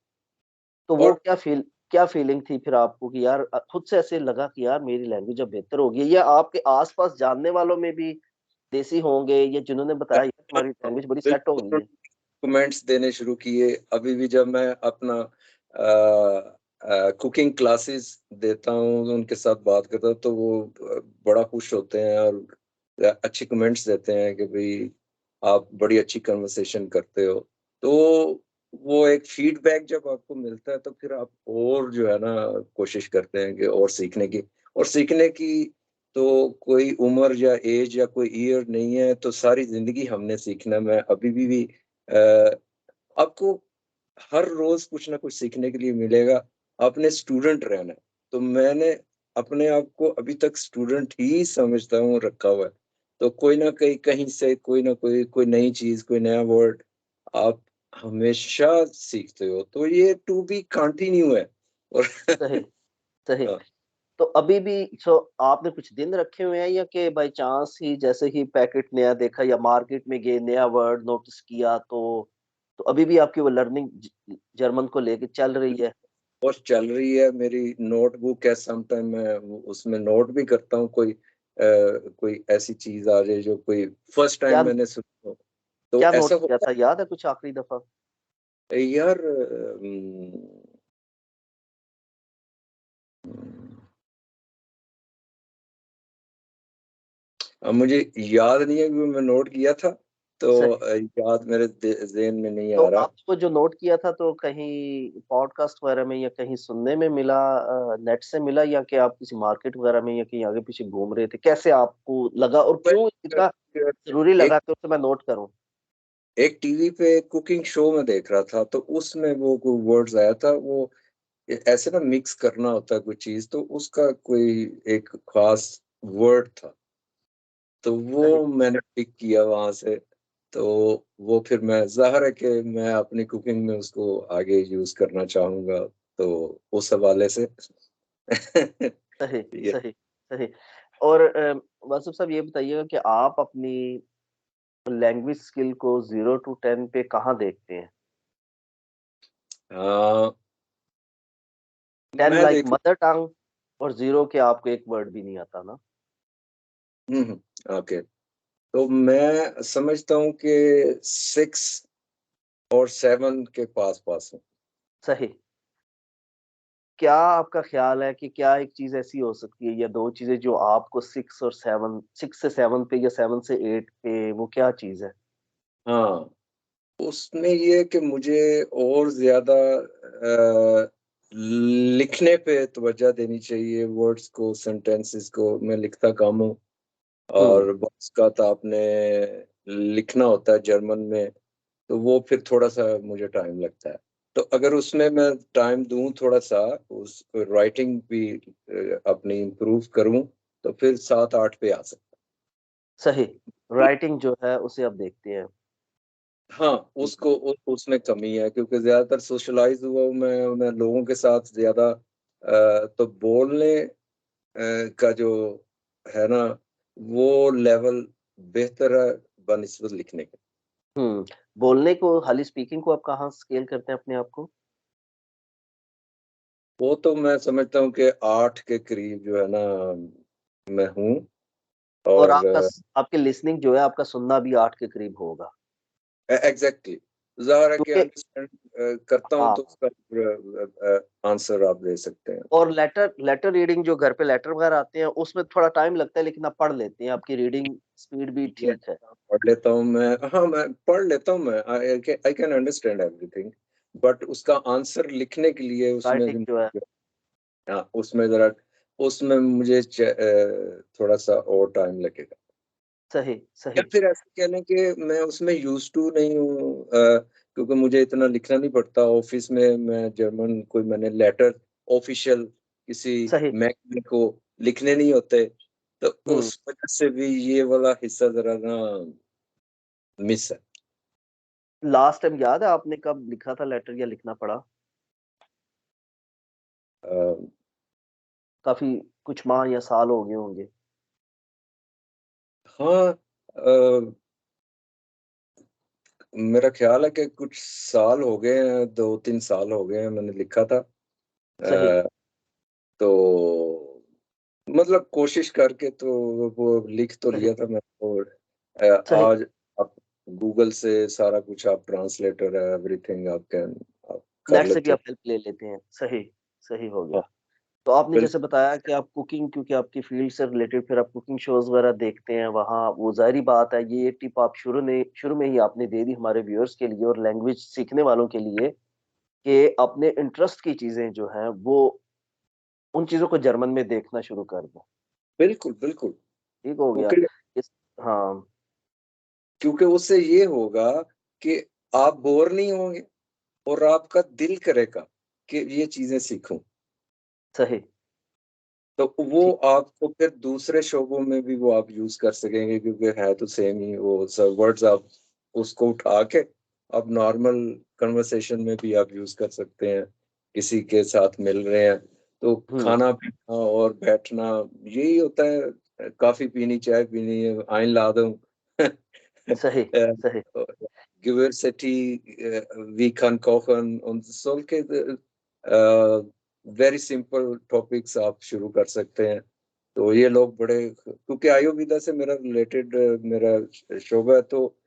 तो वो और क्या फीलिंग थी फिर आपको कि यार खुद से ऐसे लगा कि यार मेरी लैंग्वेज अब बेहतर हो गई है या आपके आस-पास जानने वालों में भी देसी होंगे या जिन्होंने बताया यार तुम्हारी लैंग्वेज बड़ी सेट हो गई बिल्कुल है? कमेंट्स देने शुरू किए। अभी भी जब मैं अपना कुकिंग क्लासेस देता हूँ, उनके साथ बात करता हूँ, तो वो बड़ा खुश होते हैं और अच्छे कमेंट्स देते हैं कि भई आप बड़ी अच्छी कन्वर्सेशन करते हो, तो वो एक फीडबैक जब आपको मिलता है तो फिर आप और जो है ना कोशिश करते हैं कि और सीखने की, और सीखने की तो कोई उम्र या एज या कोई ईयर नहीं है, तो सारी ज़िंदगी हमने सीखना है। मैं अभी भी आपको हर रोज़ कुछ ना कुछ सीखने के लिए मिलेगा, आपने स्टूडेंट रहना है। तो मैंने अपने आप को अभी तक स्टूडेंट ही समझता हूँ रखा हुआ है। तो कोई ना कहीं कहीं से कोई ना कोई नई चीज़, कोई नया वर्ड आप हमेशा सीखते हो। तो ये टू बी कंटिन्यू है। और सही, सही। हाँ, तो अभी भी आपने कुछ दिन रखे हुए हैं या कि बाय चांस ही जैसे ही पैकेट नया देखा या मार्केट में गए नया वर्ड नोटिस किया तो अभी भी आपकी वो लर्निंग जर्मन को लेके चल रही है? और चल रही है मेरी नोटबुक है, समटाइम मैं उसमें नोट भी करता हूँ, कोई ऐसी चीज़ आ जाए जो कोई फर्स्ट क्या टाइम मैंने सुनी हो। तो क्या ऐसा नोट किया होता था याद है कुछ आखिरी दफ़ा? है यार। मुझे याद नहीं है कि मैं नोट किया था, तो सही। याद मेरे ज़हन में नहीं तो आ रहा। आपको जो नोट किया था तो कहीं पॉडकास्ट वगैरह में या कहीं सुनने में मिला नेट से मिला या कि आप किसी मार्केट वगैरह में या कहीं आगे पीछे घूम रहे थे? कैसे आपको लगा और क्यों इतना ज़रूरी एक लगा कि उसे मैं नोट करूँ? एक टीवी पे कुकिंग शो में देख रहा था, तो उसमें वो कोई वर्ड्स आया था, वो ऐसे ना मिक्स करना होता है कोई चीज़, तो उसका कोई एक ख़ास वर्ड था, तो सही, वो मैंने पिक किया वहाँ से। तो वो फिर मैं ज़ाहिर है कि मैं अपनी कुकिंग में उसको आगे यूज़ करना चाहूँगा, तो उस हवाले से सही, ये सही, सही। और वासिफ़ साहब ये बताइएगा कि आप अपनी लैंग्वेज स्किल को 0 टू 10 पे कहाँ देखते हैं? हाँ, 10 मैं लाइक देख मदर टंग और 0 के आपको एक वर्ड भी नहीं आता ना? हुँ, हुँ, ओके। तो मैं समझता हूँ कि 6 और 7 के पास-पास हूँ। सही। क्या आपका ख़्याल है कि क्या एक चीज़ ऐसी हो सकती है या 2 चीज़ें जो आपको 6 से 7 पे या 7 से 8 पे वो क्या चीज़ है? हाँ, उसमें ये है कि मुझे और ज़्यादा लिखने पे तवज्जो देनी चाहिए, वर्ड्स को, सेंटेंसेस को। मैं लिखता कम हूँ, हुँ, और बहुत का तो आपने लिखना होता है जर्मन में, तो वो फिर थोड़ा-सा मुझे टाइम लगता है। तो अगर उसमें मैं टाइम दूँ थोड़ा-सा, उस राइटिंग भी अपनी इम्प्रूव करूँ, तो फिर 7-8 पे आ सकता सही। है। राइटिंग जो है उसे आप देखते हैं। हाँ, उसको उसमें कमी है, क्योंकि ज़्यादातर सोशलाइज़ हुआ हूँ मैं लोगों के साथ ज़्यादा, तो बोलने का जो है ना, वो लेवल बेहतर है बनिस्बत लिखने के। हुँ, बोलने को खाली स्पीकिंग को आप कहाँ स्केल करते हैं अपने आप को? वो तो मैं समझता हूँ कि 8 के करीब जो है ना मैं हूँ। और और आपकी लिसनिंग जो है आपका सुनना भी 8 के करीब होगा। एग्ज़ैक्टली, ज़ाहिर है कि क्योंकि अंडरस्टैंड करता हूँ, हाँ, तो उसका आंसर आप दे सकते हैं। और लेटर लेटर रीडिंग जो घर पे लेटर वगैरह आते हैं उसमें थोड़ा टाइम लगता है लेकिन आप पढ़ लेते हैं, आपकी रीडिंग स्पीड भी ये ठीक है। पढ़ लेता हूँ मैं। हाँ, मैं पढ़ लेता हूँ मैं। I can understand everything, but उसका आंसर लिखने के लिए उसमें राइटिंग भी जो है हाँ, उसमें मुझे थोड़ा-सा और टाइम लगेगा। सही, या सही, फिर ऐसे कह लें कि मैं उसमें यूज़्ड टू नहीं हूँ, क्योंकि मुझे इतना लिखना नहीं पड़ता। ऑफ़िस में मैं जर्मन कोई मैंने लेटर ऑफ़िशियल किसी सही। महकमे को लिखने नहीं होते, तो हुँ, उस वज़ह से भी ये वाला हिस्सा ज़रा ना मिस है। लास्ट टाइम याद है आपने कब लिखा था लेटर या लिखना पड़ा? अ, काफ़ी कुछ माह या साल हो गए होंगे। हाँ, मेरा ख़्याल है कि कुछ साल हो गए हैं, 2-3 साल हो गए हैं मैंने लिखा था। सही, अ, तो मतलब कोशिश करके तो वो लिख तो सही, लिया था मैंने। और सही। आज आप गूगल से सारा कुछ, आप ट्रांसलेटर है, एवरीथिंग आप कर नेट से भी लेते हो। आप हेल्प ले लेते हैं। सही, सही हो हाँ, गया। तो आपने जैसे बिल्कुल बताया कि आप कुकिंग, क्योंकि आपकी फील्ड से रिलेटेड फिर आप कुकिंग शोज़ वगैरह देखते हैं वहाँ, वो ज़ाहिर-सी बात है, ये टिप आप शुरू में ही आपने दे दी हमारे व्यूअर्स के लिए और लैंग्वेज सीखने वालों के लिए कि अपने इंटरेस्ट की चीज़ें जो हैं, वो उन चीज़ों को जर्मन में देखना शुरू कर दें। बिल्कुल बिल्कुल। ठीक हो गया। क्योंकि इस हाँ, क्योंकि उससे ये होगा कि आप बोर नहीं होंगे और आपका दिल करेगा कि ये चीजें सीखूं। सही, तो वो ठीक। आपको फिर दूसरे शोबों में भी वो आप यूज कर सकेंगे, क्योंकि है तो सेम ही वो सब वर्ड्स। आप उसको उठा के आप नॉर्मल कन्वर्सेशन में भी आप यूज कर सकते हैं। किसी के साथ मिल रहे हैं तो हुँ, खाना पीना और बैठना यही होता है। कॉफी पीनी, चाय पीनी है, आइन ला दूं। सही, सही। Diversity, wie kann kochen und solche very simple topics आप शुरू कर सकते हैं। तो ये लोग बड़े, क्योंकि आयुर्वेदा से मेरा रिलेटेड मेरा शोबा है, तो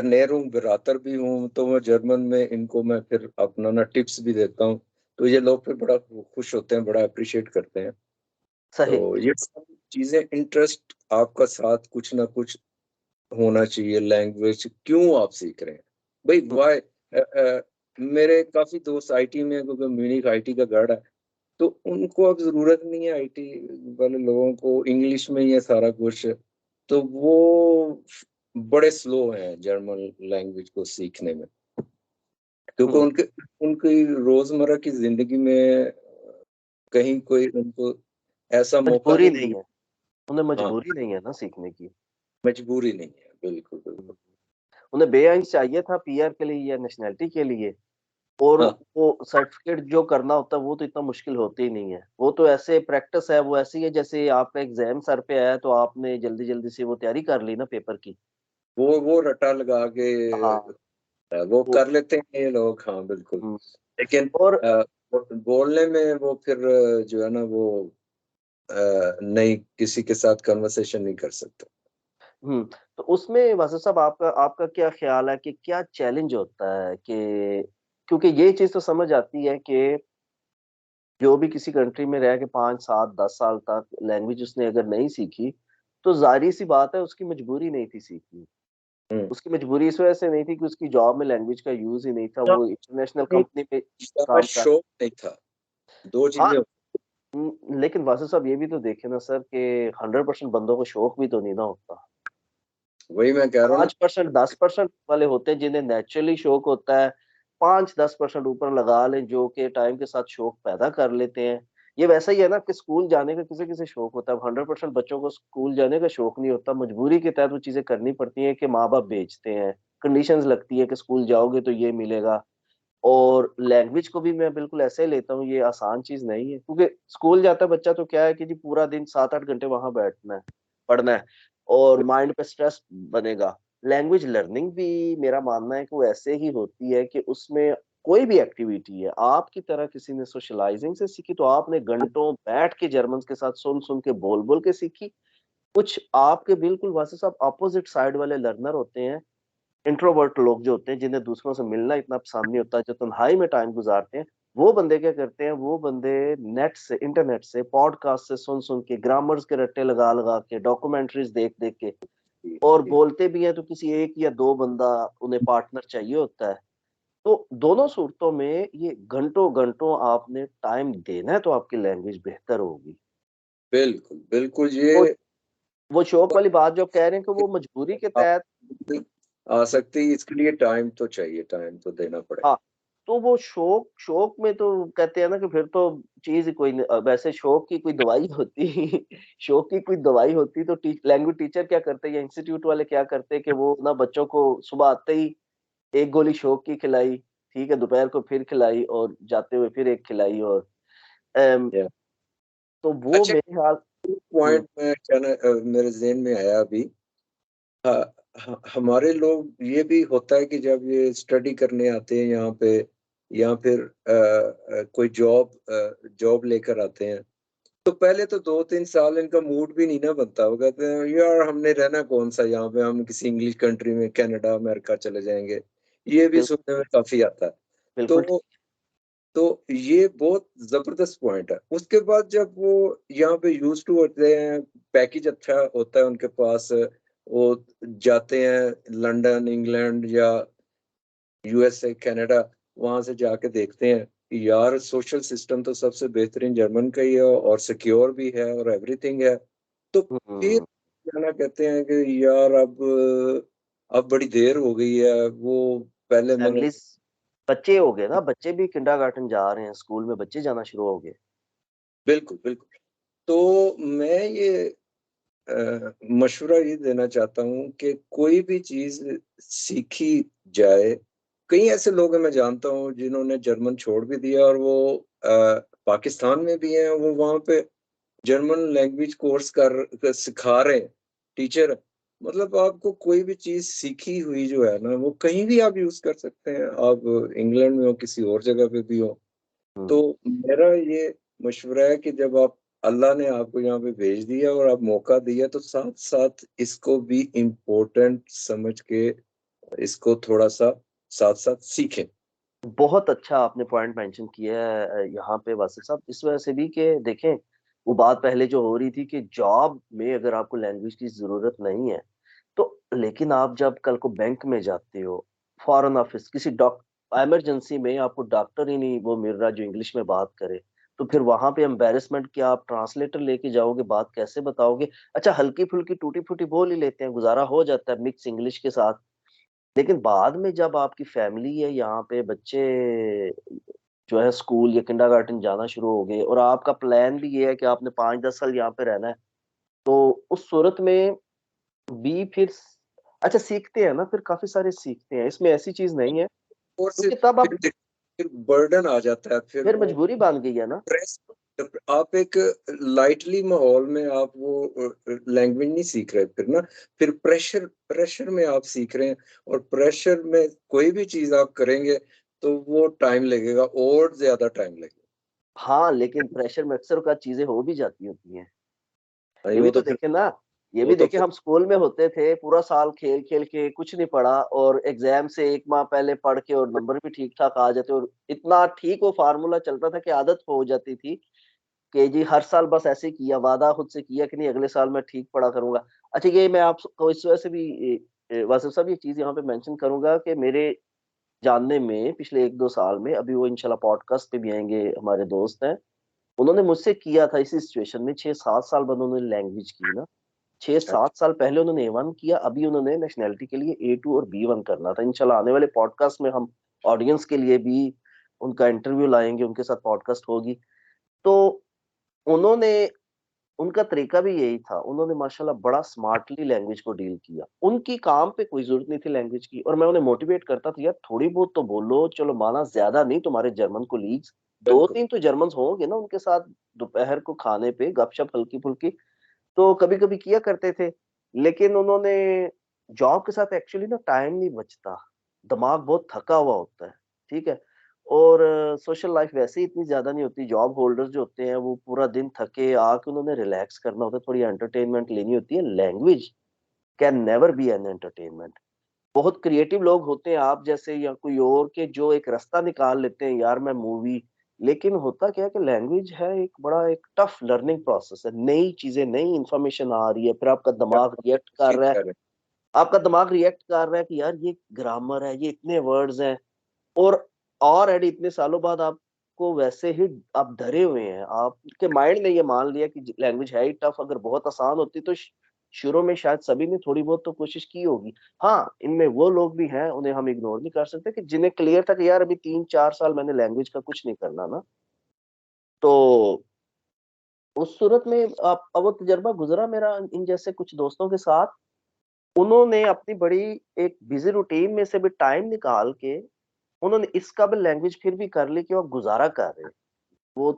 नेहरू बिरातर भी हूँ, तो मैं जर्मन में इनको मैं फिर अपना ना टिप्स भी देता हूँ। तो ये लोग फिर बड़ा खुश होते हैं, बड़ा अप्रिशिएट करते हैं। सही। तो ये सब चीजें, इंटरेस्ट आपका साथ कुछ ना कुछ होना चाहिए। लैंग्वेज क्यों आप सीख रहे हैं भाई, हुँ, वाई? मेरे काफी दोस्त आईटी में हैं, क्योंकि म्यूनिख आईटी का गढ़ है। तो उनको अब जरूरत नहीं है आईटी वाले लोगों को, इंग्लिश में ही है सारा कुछ। तो वो बड़े स्लो हैं जर्मन लैंग्वेज को सीखने में, क्योंकि हुँ। उनके उनकी रोजमर्रा की जिंदगी में कहीं कोई उनको ऐसा मौका मजबूरी नहीं नहीं मिला। है, उन्हें हाँ, मजबूरी नहीं है ना सीखने की। मजबूरी नहीं है, बिल्कुल हुँ, बिल्कुल। उन्हें बेअंत चाहिए था पीआर के लिए या नेशनैलिटी के लिए, और हाँ, वो सर्टिफ़िकेट जो करना होता है वो तो इतना मुश्किल होता ही नहीं है। वो तो ऐसे प्रैक्टिस है, वो ऐसी है जैसे आपका एग्ज़ाम सर पे आया तो आपने जल्दी-जल्दी से वो तैयारी कर ली ना पेपर की। वो रटा लगा के हाँ, वो वो कर लेते हैं ये लोग, हाँ बिल्कुल। हुँ, लेकिन और बोलने में वो फिर जो है ना वो नहीं, किसी के साथ कन्वर्सेशन नहीं कर सकते। हुँ, तो उसमें वाज़िफ़ साहब आपका आपका क्या ख़्याल है कि क्या चैलेंज होता है कि, क्योंकि ये चीज़ तो समझ आती है कि जो भी किसी कंट्री में रह के 5, 7, 10 साल तक लैंग्वेज उसने अगर नहीं सीखी, तो ज़ाहिर-सी बात है उसकी मजबूरी नहीं थी सीखनी। हुँ। उसकी मजबूरी इस वजह से नहीं थी कि उसकी जॉब में लैंग्वेज का यूज़ ही नहीं था, या वो इंटरनेशनल नहीं, कंपनी में या काम कर। शौक नहीं था, 2 हाँ, चीज़ें। लेकिन वासु साहब ये भी तो देखें ना सर कि 100% बंदों को शौक भी तो नहीं ना होता। वही मैं कह रहा हूँ ना। 5% 10% वाले होते हैं जिन्हें नेचुरली शौक होता है। 5-10% ऊपर लगा लें जो कि टाइम के साथ शौक पैदा कर लेते हैं। ये वैसा ही है ना कि स्कूल जाने का किसे-किसे शौक होता है। अब 100% बच्चों को स्कूल जाने का शौक नहीं होता। मजबूरी के तहत वो चीज़ें करनी पड़ती हैं कि माँ-बाप भेजते हैं। कंडीशंस लगती है कि स्कूल जाओगे तो ये मिलेगा। और लैंग्वेज को भी मैं बिल्कुल ऐसे ही लेता हूँ, ये आसान चीज़ नहीं है। क्योंकि स्कूल जाता है बच्चा तो क्या है कि जी पूरा दिन 7-8 घंटे वहाँ बैठना है, पढ़ना है और माइंड पे स्ट्रेस बनेगा। लैंग्वेज लर्निंग भी मेरा मानना है कि वो ऐसे ही होती है कि उसमें कोई भी एक्टिविटी है, आपकी तरह किसी ने सोशलाइज़िंग से सीखी तो आपने घंटों बैठ के जर्मन्स के साथ सुन-सुन के, बोल-बोल के सीखी। कुछ आपके बिल्कुल वैसे सब अपोज़िट साइड वाले लर्नर होते हैं, इंट्रोवर्ट लोग जो होते हैं, जिन्हें दूसरों से मिलना इतना पसंद नहीं होता, जो तन्हाई में टाइम गुज़ारते हैं, वो बंदे क्या करते हैं, वो बंदे नेट से, इंटरनेट से, पॉडकास्ट से सुन-सुन के, ग्रामर्स के रट्टे लगा-लगा के, डॉक्यूमेंटरीज़ देख-देख के, जी, और जी। बोलते भी हैं तो किसी 1 या 2 बंदा उन्हें पार्टनर चाहिए होता है। तो दोनों सूरतों में ये घंटों-घंटों आपने टाइम देना है तो आपकी लैंग्वेज बेहतर होगी। बिल्कुल, बिल्कुल ये वो वो शौक वाली बात जो आप कह रहे हैं कि वो मजबूरी के आप तहत। आ सकती है, इसके लिए टाइम तो चाहिए, टाइम तो देना पड़ेगा। हाँ, तो वो शौक शौक में तो कहते हैं ना कि फिर तो चीज़ ही कोई न, वैसे शौक की कोई दवाई होती शौक की कोई दवाई होती तो लैंग्वेज टीचर क्या करते या इंस्टीट्यूट वाले क्या करते कि वो ना बच्चों को सुबह आते ही 1 गोली शौक की खिलाई, ठीक है, दोपहर को फिर खिलाई और जाते हुए फिर 1 खिलाई और अम, या तो वो अच्छा, मेरे ख़्याल। हुँ, पॉइंट मैं कहना मेरे ज़हन में आया अभी। हाँ, हमारे लोग ये भी होता है कि जब ये स्टडी करने आते हैं यहाँ पे, या फिर कोई जॉब लेकर आते हैं, तो पहले तो 2-3 साल इनका मूड भी नहीं ना बनता। वो कहते हैं यार हमने रहना कौन-सा यहाँ पे, हम किसी इंग्लिश कंट्री में कनाडा, अमेरिका चले जाएँगे। ये भी बिल सुनने में काफ़ी आता है। तो बिल्कुल वो ठीक। तो ये बहुत जबरदस्त पॉइंट है। उसके बाद जब वो यहाँ पे यूज टू होते हैं, पैकेज अच्छा होता है उनके पास, वो जाते हैं लंदन, इंग्लैंड या यूएसए, कनाडा, वहां से जाके देखते हैं कि यार सोशल सिस्टम तो सबसे बेहतरीन जर्मन का ही है और सिक्योर भी है और एवरीथिंग है। तो फिर हम्म। कहना कहते हैं कि यार अब बड़ी देर हो गई है, वो पहले मैंने। फैमिलीज, बच्चे हो गए ना, बच्चे भी किंडरगार्टन जा रहे हैं, स्कूल में बच्चे जाना शुरू हो गए। बिल्कुल बिल्कुल। तो मैं ये मशवरा ये देना चाहता हूँ कि कोई भी चीज सीखी जाए। कई ऐसे लोग हैं मैं जानता हूँ जिन्होंने जर्मन छोड़ भी दिया और वो पाकिस्तान में भी हैं, वो वहाँ पे जर्मन लैंग्वेज कोर्स सिखा रहे हैं, टीचर। मतलब आपको कोई भी चीज सीखी हुई जो है ना, वो कहीं भी आप यूज कर सकते हैं, आप इंग्लैंड में हो, किसी और जगह पे भी हो। तो हम्म। मेरा ये मशवरा है कि जब आप, अल्लाह ने आपको यहाँ पे भेज दिया और आप मौका दिया, तो साथ साथ इसको भी इम्पोर्टेंट समझ के इसको थोड़ा सा साथ साथ सीखें। बहुत अच्छा आपने पॉइंट मेंशन किया है यहाँ पे वासिफ साहब, इस वजह से भी कि देखें, वो बात पहले जो हो रही थी कि जॉब में अगर आपको लैंग्वेज की जरूरत नहीं है तो, लेकिन आप जब कल को बैंक में जाते हो, फॉरेन ऑफिस, किसी डॉक्टर इमरजेंसी में आपको डॉक्टर ही नहीं वो मिल रहा जो इंग्लिश में बात करे, तो फिर वहां पे एम्बेरसमेंट, क्या आप ट्रांसलेटर लेके जाओगे, बात कैसे बताओगे? अच्छा, हल्की फुल्की टूटी फूटी बोल ही लेते हैं, गुजारा हो जाता है मिक्स इंग्लिश के साथ। लेकिन बाद में जब आपकी फैमिली है यहाँ पे, बच्चे जो है स्कूल या किंडरगार्टन जाना शुरू हो गए और आपका प्लान भी ये है कि आपने 5-10 साल यहाँ पे रहना है, तो उस सूरत में भी फिर अच्छा सीखते हैं ना, फिर काफी सारे सीखते हैं, इसमें ऐसी चीज नहीं है, और से क्योंकि तब आप, फिर बर्डन आ जाता है, फिर फिर वो मजबूरी बन गई है ना। प्रेस। आप एक लाइटली माहौल में आप वो लैंग्वेज नहीं सीख रहे फिर ना, फिर प्रेशर प्रेशर में आप सीख रहे हैं। और प्रेशर में कोई भी चीज आप करेंगे तो वो टाइम लगेगा, और ज्यादा टाइम लगेगा। हाँ, लेकिन प्रेशर में अक्सर का चीजें हो भी जाती होती हैं, भाई ये भी वो तो तो फिर देखे ना। ये वो भी तो देखे, फिर हम स्कूल में होते थे, पूरा साल खेल खेल के कुछ नहीं पढ़ा और एग्जाम से 1 माह पहले पढ़ के और नंबर भी ठीक ठाक आ जाते, और इतना ठीक वो फार्मूला चलता था कि आदत हो जाती थी कि जी हर साल बस ऐसे ही किया, वादा खुद से किया कि नहीं अगले साल मैं ठीक पढ़ा करूंगा। अच्छा, ये मैं आपको इस वजह से भी वासिफ साहब ये चीज यहाँ पे मेंशन करूंगा कि मेरे जानने में पिछले 1-2 साल में, अभी वो इंशाल्लाह पॉडकास्ट पे भी आएंगे, हमारे दोस्त हैं, उन्होंने मुझसे किया था इसी सिचुएशन में, 6-7 साल बाद उन्होंने लैंग्वेज की ना, छह अच्छा। सात साल पहले उन्होंने A1 किया, अभी उन्होंने नेशनैलिटी के लिए A2 और B1 करना था। इंशाल्लाह आने वाले पॉडकास्ट में हम ऑडियंस के लिए भी उनका इंटरव्यू लाएंगे, उनके साथ पॉडकास्ट होगी। तो उन्होंने, उनका तरीका भी यही था, उन्होंने माशाल्लाह बड़ा स्मार्टली लैंग्वेज को डील किया। उनकी काम पे कोई ज़रूरत नहीं थी लैंग्वेज की, और मैं उन्हें मोटिवेट करता था, यार थोड़ी बहुत तो बोलो, चलो माना ज़्यादा नहीं, तुम्हारे जर्मन कोलीग्स बिल्कुल। 2-3 तो जर्मन्स होंगे ना उनके साथ, दोपहर को खाने पे गपशप हल्की-फुल्की तो कभी-कभी किया करते थे। लेकिन उन्होंने, जॉब के साथ एक्चुअली ना टाइम नहीं बचता, दिमाग बहुत थका हुआ होता है, ठीक है? और सोशल लाइफ वैसे ही इतनी ज़्यादा नहीं होती, जॉब होल्डर्स जो होते हैं वो पूरा दिन थके आके उन्होंने रिलैक्स करना होता है, थोड़ी एंटरटेनमेंट लेनी होती है। Language can never be an entertainment. बहुत क्रिएटिव लोग होते हैं आप जैसे या कोई और, के जो एक रास्ता निकाल लेते हैं, यार मैं मूवी, लेकिन होता क्या है कि लैंग्वेज है एक बड़ा एक टफ लर्निंग प्रोसेस है, नई चीजें, नई इंफॉर्मेशन आ रही है, फिर आपका दिमाग रिएक्ट कर ठीक रहा है, कह रहे आपका दिमाग रिएक्ट कर रहा है कि यार ये ग्रामर है, ये इतने वर्ड्स हैं, और ऑलरेडी इतने सालों बाद आपको वैसे ही आप डरे हुए हैं, आपके माइंड ने ये मान लिया कि लैंग्वेज है ही टफ, अगर बहुत आसान होती तो शुरू में शायद सभी ने थोड़ी बहुत तो कोशिश की होगी। हाँ, इनमें वो लोग भी हैं, उन्हें हम इग्नोर नहीं कर सकते, कि जिन्हें क्लियर था कि यार अभी 3-4 साल मैंने लैंग्वेज का कुछ नहीं करना ना, तो उस सूरत में आप, अब वो तजर्बा गुजरा मेरा इन जैसे कुछ दोस्तों के साथ, उन्होंने अपनी बड़ी एक बिजी रूटीन में से भी टाइम निकाल के उन्होंने इस काबिल लैंग्वेज फिर भी कर ली कि वो गुजारा कर रहे हैं। वो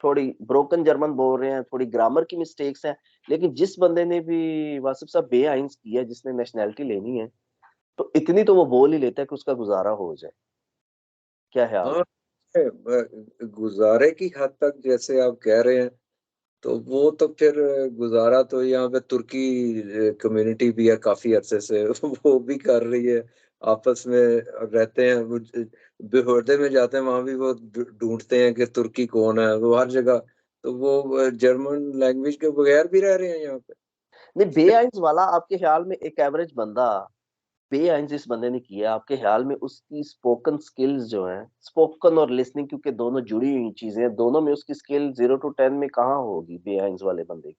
थोड़ी ब्रोकन जर्मन बोल रहे हैं, थोड़ी ग्रामर की मिस्टेक्स हैं, लेकिन जिस बंदे ने भी वासिफ साहब बे-आइंस किया, जिसने नेशनैलिटी लेनी है, तो इतनी तो वो बोल ही लेता है कि उसका गुजारा हो जाए। क्या ख्याल हाँ। है? गुजारे की हद तक जैसे आप कह रहे हैं, तो वो तो फिर गुजारा तो यहाँ पे तुर्की कम्युनिटी भी है काफी अरसे से वो भी कर रही है, आपस में रहते हैं। बेहर्दे में जाते हैं, वहां भी वो ढूंढते हैं कि तुर्की कौन है, वो हर जगह। तो वो जर्मन लैंग्वेज के बगैर भी रह रहे हैं यहाँ पे। नहीं, बेआइंस वाला आपके ख्याल में एक एवरेज बंदा, बेआइंस जिस बंदे ने किया, आपके ख्याल में उसकी स्पोकन स्किल्स जो है, स्पोकन और लिसनिंग, क्योंकि दोनों जुड़ी हुई चीजें हैं, दोनों में उसकी स्किल 0 to 10 में कहाँ होगी बेआइंस वाले बंदे की?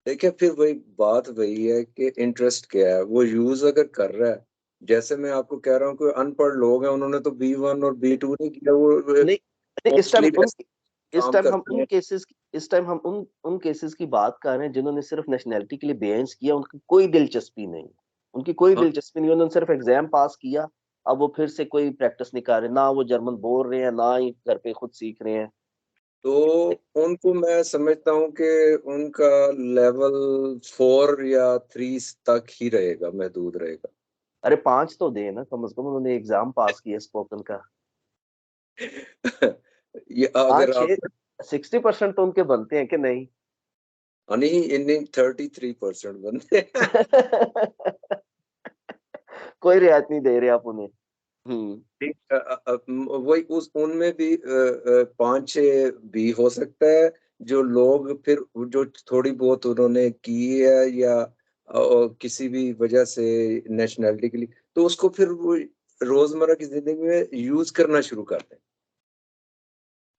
देखिए, फिर वही बात वही है कि इंटरेस्ट क्या है, वो यूज अगर कर रहा है। जैसे मैं आपको कह रहा हूँ कि अनपढ़ लोग हैं, उन्होंने तो B1 और B2 नहीं किया, वो नहीं, नहीं, मोस्टली इस काम टाइम हम करते उन हैं। केसेस इस टाइम हम उन केसेस की बात कर रहे हैं जिन्होंने सिर्फ नेशनैलिटी के लिए बेआइंस किया, उनकी कोई दिलचस्पी नहीं, उनकी कोई हाँ, दिलचस्पी नहीं, उन्होंने सिर्फ एग्जाम पास किया। अब वो फिर से कोई प्रैक्टिस नहीं कर रहे, ना वो जर्मन बोल रहे हैं, ना ही घर पे खुद सीख रहे हैं। तो उनको मैं समझता हूँ कि उनका लेवल 4 या 3 तक ही रहेगा, महदूद रहेगा। अरे 5 तो दे ना कम से कम, उन्होंने एग्जाम पास किया स्पोकन का। ये पाँच अगर छह आप 60% तो उनके बनते हैं कि नहीं? नहीं, इन्हीं 33% बनते हैं। कोई रियायत नहीं दे रहे आप उन्हें। हम्म। ठीक, वही उस उनमें भी 5-6 भी हो सकता है, जो लोग फिर जो थोड़ी बहुत उन्होंने की है, या किसी भी वजह से नेशनैलिटी के लिए, तो उसको फिर वो रोजमर्रा की जिंदगी में यूज करना शुरू करते हैं।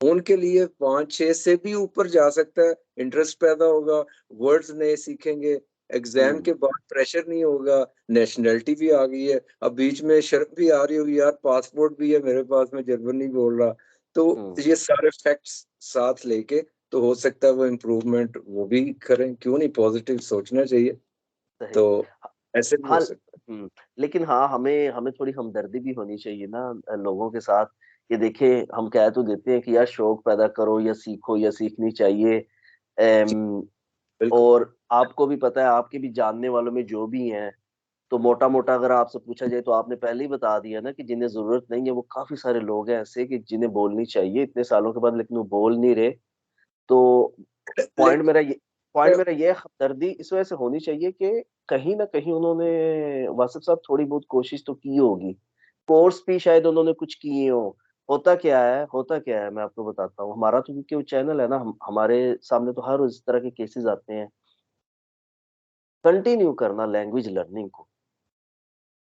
उनके लिए 5-6 से भी ऊपर जा सकता है, इंटरेस्ट पैदा होगा, वर्ड्स नए सीखेंगे, एग्जाम हम्म। के बाद प्रेशर नहीं होगा, नेशनैलिटी भी आ गई है, अब बीच में शर्म भी आ रही होगी, यार पासपोर्ट भी है मेरे पास, मैं जर्मन नहीं बोल रहा। तो हम्म। ये सारे फैक्ट्स साथ लेके, तो हो सकता है वो इम्प्रूवमेंट वो भी करें, क्यों नहीं, पॉजिटिव सोचना चाहिए। सही। तो ऐसे भी हो हाँ। सकता लेकिन हाँ, हमें हमें थोड़ी हमदर्दी भी होनी चाहिए ना लोगों के साथ। ये देखिए, हम कह तो देते हैं कि यार शौक पैदा करो या सीखो या सीखनी चाहिए। है जी। अम, बिल्कुल। और आपको भी पता है, आपके भी जानने वालों में जो भी हैं, तो मोटा-मोटा अगर आपसे पूछा जाए तो आपने पहले ही बता दिया ना कि जिन्हें ज़रूरत नहीं है, वो काफ़ी सारे लोग हैं ऐसे कि जिन्हें बोलनी चाहिए इतने सालों के बाद, लेकिन वो बोल नहीं रहे। तो पॉइंट लेकिन मेरा ये पॉइंट मेरा ये हमदर्दी इस वजह से होनी चाहिए कि कहीं न कहीं उन्होंने, वासिफ साहब, थोड़ी बहुत कोशिश तो की होगी। कोर्स भी शायद उन्होंने कुछ किए हों। होता क्या है मैं आपको बताता हूँ। हमारा तो क्योंकि वो चैनल है ना, हमारे सामने तो हर इस तरह के केसेज़ आते हैं। कंटिन्यू करना लैंग्वेज लर्निंग को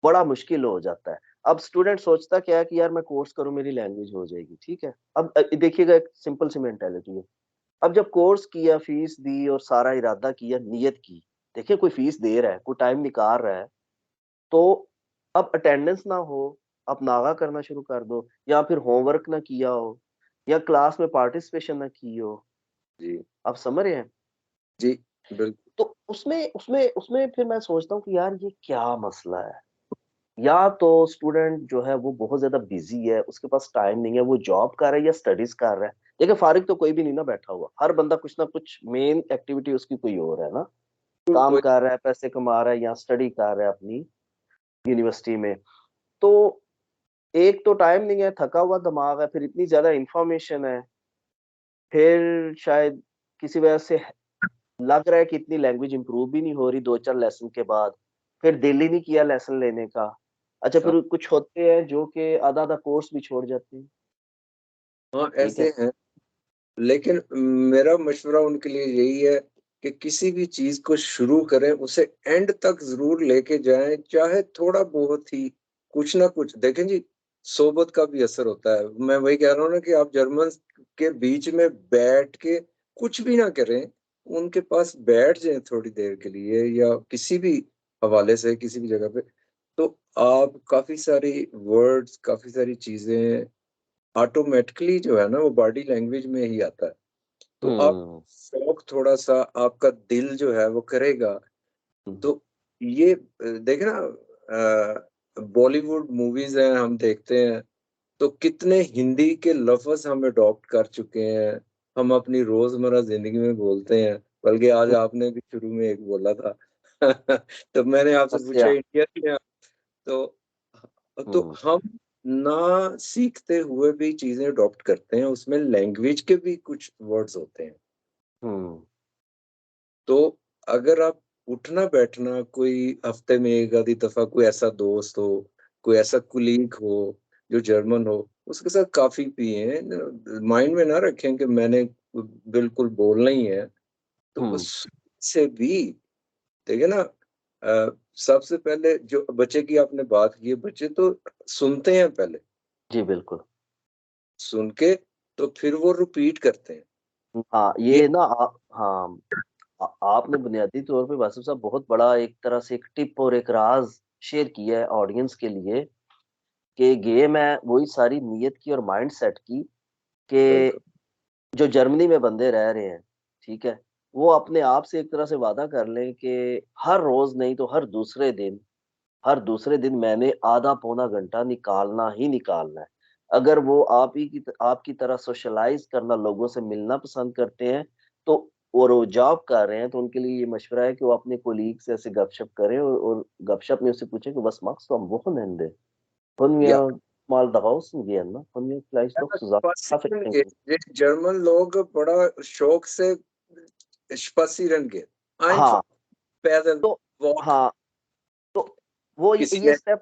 बड़ा मुश्किल हो जाता है। अब स्टूडेंट सोचता क्या है कि यार मैं कोर्स करूँ, मेरी लैंग्वेज हो जाएगी, ठीक है? अब देखिएगा, एक सिंपल सी मेंटालिटी है। अब जब कोर्स किया, फीस दी और सारा इरादा किया, नियत की, देखिए कोई फीस दे रहा है, कोई टाइम निकाल रहा है, तो अब अटेंडेंस ना हो, आप नागा करना शुरू कर दो, या फिर होमवर्क ना किया हो, या क्लास में पार्टिसिपेशन ना की हो, जी। आप समझ रहे हैं? जी। बिल्कुल। तो उसमें उसमें उसमें फिर मैं सोचता हूँ कि यार ये क्या मसला है? या तो स्टूडेंट जो है वो बहुत ज़्यादा बिज़ी है, उसके पास टाइम नहीं है, वो जॉब कर रहा है या स्टडीज़ कर रहा है। देखिए फारिग तो कोई भी नहीं ना बैठा हुआ, हर बंदा कुछ ना कुछ मेन एक्टिविटी उसकी कोई और है ना। काम कोई कर रहा है, पैसे कमा रहा है या स्टडी कर रहा है अपनी यूनिवर्सिटी में। तो एक तो टाइम नहीं है, थका हुआ दिमाग है, फिर इतनी ज़्यादा इन्फॉर्मेशन है, फिर शायद किसी वजह से लग रहा है कि इतनी लैंग्वेज इम्प्रूव भी नहीं हो रही 2-4 लेसन के बाद, फिर दिल ही नहीं किया लेसन लेने का। अच्छा, हाँ, फिर कुछ होते हैं जो कि आधा-आधा कोर्स भी छोड़ जाते हैं, हाँ, ठीक ऐसे है? हैं। लेकिन मेरा मशवरा उनके लिए यही है कि किसी भी चीज़ को शुरू करें, उसे एंड तक ज़रूर लेके जाएँ, चाहे थोड़ा बहुत ही कुछ ना कुछ देखें जी, सोबत का भी असर होता है। मैं वही कह रहा हूँ ना कि आप जर्मन के बीच में बैठ के कुछ भी ना करें, उनके पास बैठ जाएँ थोड़ी देर के लिए, या किसी भी हवाले से किसी भी जगह पे, तो आप काफ़ी सारी वर्ड्स, काफ़ी सारी चीज़ें ऑटोमेटिकली जो है ना, वो बॉडी लैंग्वेज में ही आता है। तो आप हुँ, शौक थोड़ा-सा, आपका दिल जो है वो करेगा। हुँ, तो ये देखें ना, बॉलीवुड मूवीज़ हैं, हम देखते हैं, तो कितने हिंदी के लफ़्ज़ हम अडॉप्ट कर चुके हैं। हम अपनी रोज़मर्रा ज़िंदगी में बोलते हैं, बल्कि आज हुँ, आपने भी शुरू में एक बोला था। तो मैंने आपसे पूछा समस्या। इंडिया से हैं, तो तो हुँ, हम ना सीखते हुए भी चीज़ें अडॉप्ट करते हैं, उसमें लैंग्वेज के भी कुछ वर्ड्स होते हैं। हुँ, तो अगर आप उठना-बैठना, कोई हफ्ते में 1 आधी दफ़ा कोई ऐसा दोस्त हो, कोई ऐसा कुलीग हो जो जर्मन हो, उसके साथ काफी पिए, माइंड में ना रखें कि मैंने बिल्कुल बोलना ही है। तो उससे भी देखिए ना, सबसे पहले जो बच्चे की आपने बात की है, बच्चे तो सुनते हैं पहले, जी, बिल्कुल। सुन के तो फिर वो रिपीट करते हैं। हाँ, ये ये ना हाँ, आपने बुनियादी तौर पे वासिफ़ साहब बहुत बड़ा एक तरह से एक टिप और एक राज़ शेयर किया है ऑडियंस के लिए कि गेम है वही सारी नीयत की और माइंडसेट की कि बिल्कुल, जो जर्मनी में बंदे रह रहे हैं, ठीक है? वो अपने आप से एक तरह से वादा कर लें कि हर रोज़ नहीं तो हर दूसरे दिन मैंने आधा पौना घंटा निकालना ही निकालना है। अगर वो आपकी तरह सोशलाइज़ करना, लोगों से मिलना पसंद करते हैं, तो और वो जॉब कर रहे हैं, तो उनके लिए ये मशवरा है कि वो अपने कोलीग से ऐसे गपशप करें और गपशप में उससे पूछें कि "Was machst du am Wochenende?" "Können या wir mal draußen gehen, ne? Können wir vielleicht doch zusammen Kaffee स्पासिरन trinken?" geht, ये जर्मन लोग बड़ा शौक से स्पासिरन geht, हाँ, einfach पैदल तो वॉक, हाँ, तो वो किसी ऐसे ये किसी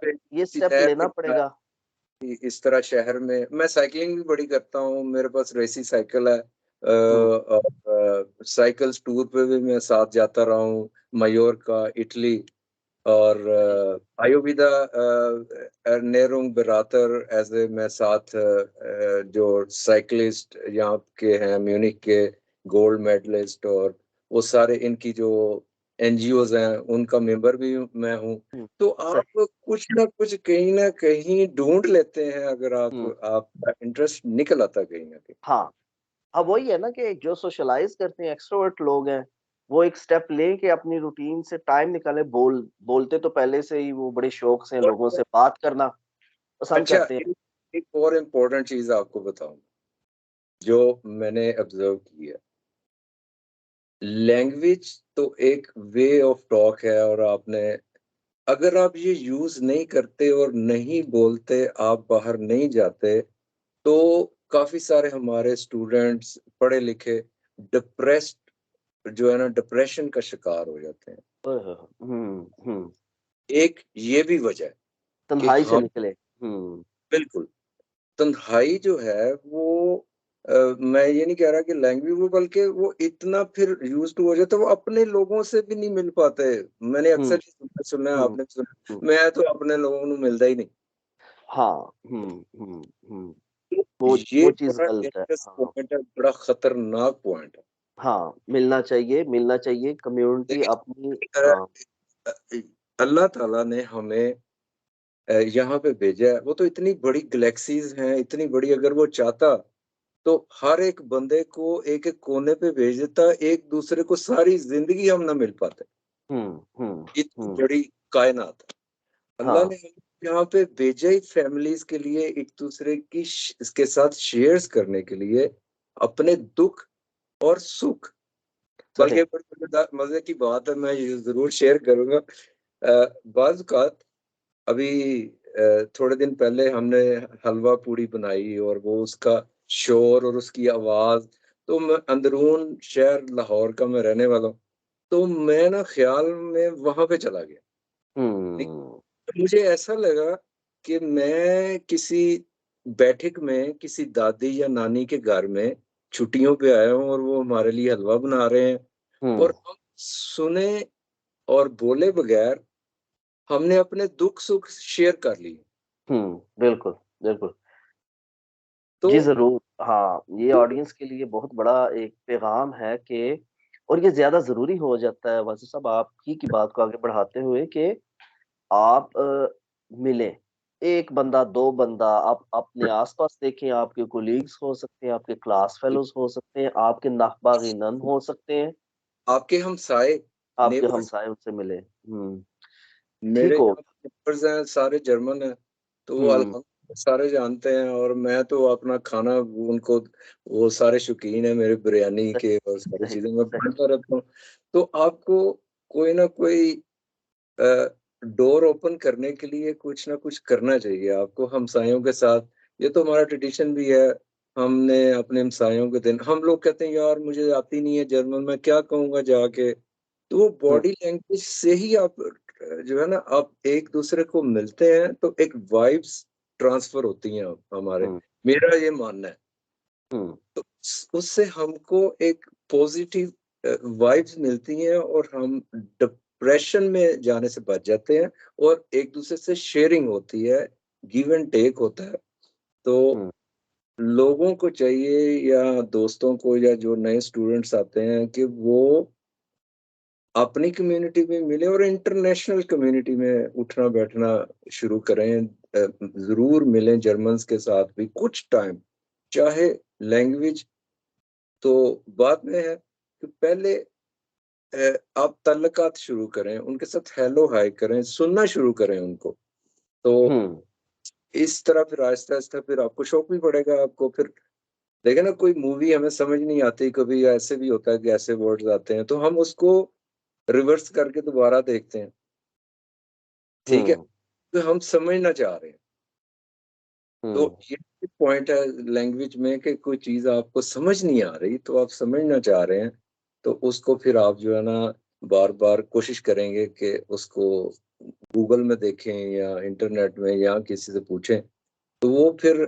स्टेप नहर लेना के पड़ेगा। किनारे, इस तरह शहर में मैं साइकिलिंग भी बड़ी करता हूँ, मेरे पास रेसी साइकिल है, हुँ, और साइकिल्स टूर पे भी मैं साथ जाता रहा हूँ, मायोर्का, इटली। और जी, आयोविदा एर्नेरुंग बेरातर ऐसे मैं साथ जो साइकिलिस्ट यहाँ के हैं म्यूनिख के गोल्ड मेडलिस्ट, और वो सारे इनकी जो एनजीओज हैं उनका मेंबर भी मैं हूँ। हुँ, तो आप सही, कुछ ना कुछ कहीं ना कहीं ढूंढ लेते हैं, अगर हुँ, आपका इंटरेस्ट निकल आता कहीं ना कहीं। हाँ। अब वही है ना कि जो सोशलाइज़ करते हैं, एक्स्ट्रोवर्ट लोग हैं, वो एक स्टेप लें कि अपनी रूटीन से टाइम निकालें, बोलते तो पहले से ही वो बड़े शौक से हैं, लोगों और से बात करना पसंद अच्छा, करते हैं। एक और इम्पोर्टेंट चीज आपको बताऊं जो मैंने ऑब्जर्व की है। लैंग्वेज तो एक वे ऑफ टॉक है, और आपने अगर आप ये यूज नहीं करते और नहीं बोलते, आप बाहर नहीं जाते, तो काफी सारे हमारे स्टूडेंट्स पढ़े लिखे डिप्रेस्ड जो है ना, डिप्रेशन का शिकार हो जाते हैं। ओए हो हो! हुँ। एक ये भी वजह है कि तन्हाई से हम निकले। हुँ, बिल्कुल तन्हाई जो है वो, मैं ये नहीं कह रहा कि लैंग्वेज वो, बल्कि वो इतना फिर यूज़ टू हो जाता है, वो अपने लोगों से भी नहीं मिल पाते। मैंने हुँ, अक्सर ये सुना सुना है, हुँ, आपने भी सुना, हुँ। मैं तो अपने लोगों को मिलता ही नहीं। हाँ, हुँ। तो ये वो चीज़ बड़ा गलत है। डेंजरस हाँ, पॉइंट है, बड़ा खतरनाक पॉइंट है। हाँ, मिलना चाहिए, कम्युनिटी अपनी देखिए, हाँ, अल्लाह ताला ने हमें यहाँ पे भेजा है, वो तो इतनी बड़ी गैलेक्सीज़ हैं, इतनी बड़ी, अगर वो चाहता तो हर एक बंदे को एक-एक कोने पे भेज देता, एक-दूसरे को सारी ज़िंदगी हम ना मिल पाते। इतनी हुँ। बड़ी कायनात है। अल्लाह हाँ, ने हमें यहाँ पे भेजा ही फैमिलीज़ के लिए, एक-दूसरे की इसके साथ शेयर्स करने के लिए, अपने दुःख और सुख। सही। बल्कि बड़ी मज़ेदार मज़े की बात है, मैं ये ज़रूर शेयर करूँगा। बाज़ औक़ात अभी थोड़े दिन पहले हमने हलवा पूड़ी बनाई, और वो उसका शोर और उसकी आवाज़, तो मैं अंदरून शहर लाहौर का मैं रहने वाला हूँ, तो मैं ना ख़्याल में वहाँ पे चला गया। ठीक, हुँ, तो मुझे ऐसा लगा कि मैं किसी बैठक में किसी दादी या नानी के घर में छुट्टियों पे आया हूँ, और वो हमारे लिए हलवा बना रहे हैं, हुँ, और हम सुने और बोले बगैर हमने अपने दुःख-सुख शेयर कर लिए। बिल्कुल, बिल्कुल। तो जी, ज़रूर। हाँ, ये ऑडियंस के लिए बहुत बड़ा एक पैगाम है कि और ये ज़्यादा ज़रूरी हो जाता है वैसे साहब आप ही की बात को आगे बढ़ाते हुए कि आप मिलें। 1 बंदा, 2 बंदा, आप अपने आस-पास देखें, आपके कोलीग्स हो सकते हैं, आपके क्लास फेलोज़ हो सकते हैं, आपके नाख़-बाग़ी-नन हो सकते हैं, आपके हमसाए, आपके नेबर्स, हमसाए उनसे मिलें। ठीक मेरे हो यहाँ नेबर्स हैं, सारे जर्मन हैं, तो वो हुँ, अल्हम्दुलिल्लाह सारे जानते हैं, और मैं तो अपना खाना उनको, वो सारे शौकीन हैं मेरे बिरयानी सही, के और सारी सही, चीज़ें मैं सही। बाँटता रहता हूँ। तो आपको कोई ना कोई अ, डोर ओपन करने के लिए कुछ ना कुछ करना चाहिए आपको हमसायों के साथ। ये तो हमारा ट्रेडिशन भी है, हमने अपने हमसायों के दिन, हम लोग कहते हैं यार मुझे आती नहीं है जर्मन, मैं क्या कहूँगा जाके? तो वो हुँ, बॉडी लैंग्वेज से ही आप जो है ना, आप एक-दूसरे को मिलते हैं, तो एक वाइब्स ट्रांसफ़र होती हैं हमारे। हुँ। मेरा ये मानना है। हम्म। तो उससे हमको एक पॉजिटिव वाइब्स मिलती हैं और हम डिप्रेशन में जाने से बच जाते हैं, और एक दूसरे से शेयरिंग होती है, गिव एंड टेक होता है। तो हम्म। लोगों को चाहिए, या दोस्तों को, या जो नए स्टूडेंट्स आते हैं, कि वो अपनी कम्युनिटी में मिले और इंटरनेशनल कम्युनिटी में उठना बैठना शुरू करें। जरूर मिलें जर्मन्स के साथ भी कुछ टाइम, चाहे लैंग्वेज तो बाद में है, कि पहले आप तल्लकात शुरू करें, उनके साथ हेलो हाय करें, सुनना शुरू करें उनको। तो हम्म। इस तरह फिर आहिस्ता-आहिस्ता फिर आपको शौक भी पड़ेगा, आपको फिर देखिए ना, कोई मूवी हमें समझ नहीं आती, कभी ऐसे भी होता है कि ऐसे वर्ड्स आते हैं, तो हम उसको रिवर्स करके दोबारा देखते हैं, ठीक है? हम्म। तो हम समझना चाह रहे हैं। तो हम्म। ये पॉइंट है लैंग्वेज में, कि कोई चीज़ आपको समझ नहीं आ रही, तो आप समझना चाह रहे हैं, तो उसको फिर आप जो है ना बार-बार कोशिश करेंगे कि उसको गूगल में देखें या इंटरनेट में या किसी से पूछें, तो वो फिर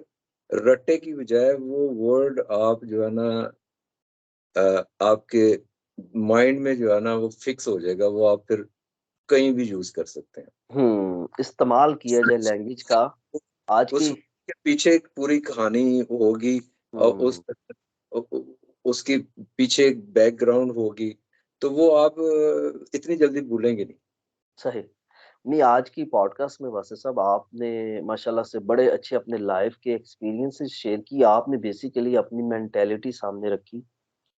रट्टे की बजाय वो वर्ड आप जो है ना आपके माइंड में जो है ना वो फिक्स हो जाएगा, वो आप फिर कहीं भी यूज़ कर सकते हैं। इस्तेमाल किया जाए लैंग्वेज का आज उस की। के पीछे एक पूरी कहानी होगी, और हम्म। उ उ उसके पीछे एक बैकग्राउंड होगी, तो वो आप इतनी जल्दी भूलेंगे नहीं। सही। नहीं, आज की पॉडकास्ट में वासिफ साहब आपने माशाल्लाह से बड़े अच्छे अपने लाइफ के एक्सपीरियंसेस शेयर किए। आपने बेसिकली अपनी मेंटालिटी सामने रखी।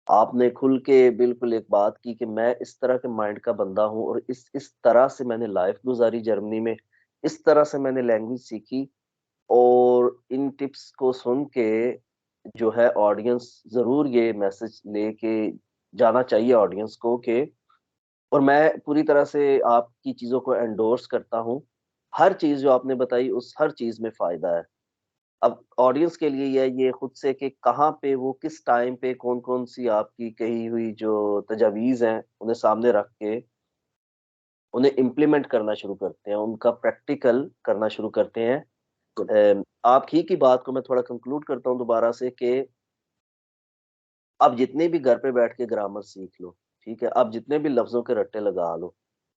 आपने खुल के बिल्कुल एक बात की कि मैं इस तरह के माइंड का बंदा हूँ और इस तरह से मैंने लाइफ गुज़ारी जर्मनी में, इस तरह से मैंने लैंग्वेज सीखी। और इन टिप्स को सुन के जो है ऑडियंस ज़रूर ये मैसेज लेके जाना चाहिए ऑडियंस को कि और मैं पूरी तरह से आपकी चीज़ों को एंडोर्स करता हूँ। हर चीज़ जो आपने बताई उस हर चीज़ में फ़ायदा है। अब ऑडियंस के लिए ये खुद से कि कहाँ पे वो किस टाइम पे कौन-कौन सी आपकी कही हुई जो तजावीज़ हैं, उन्हें सामने रख के उन्हें इम्प्लीमेंट करना शुरू करते हैं, उनका प्रैक्टिकल करना शुरू करते हैं। बिल्कुल, आप ही की बात को मैं थोड़ा कंक्लूड करता हूँ दोबारा से कि आप जितने भी घर पे बैठ के ग्रामर सीख लो, ठीक है? आप जितने भी लफ्ज़ों के रट्टे लगा लो,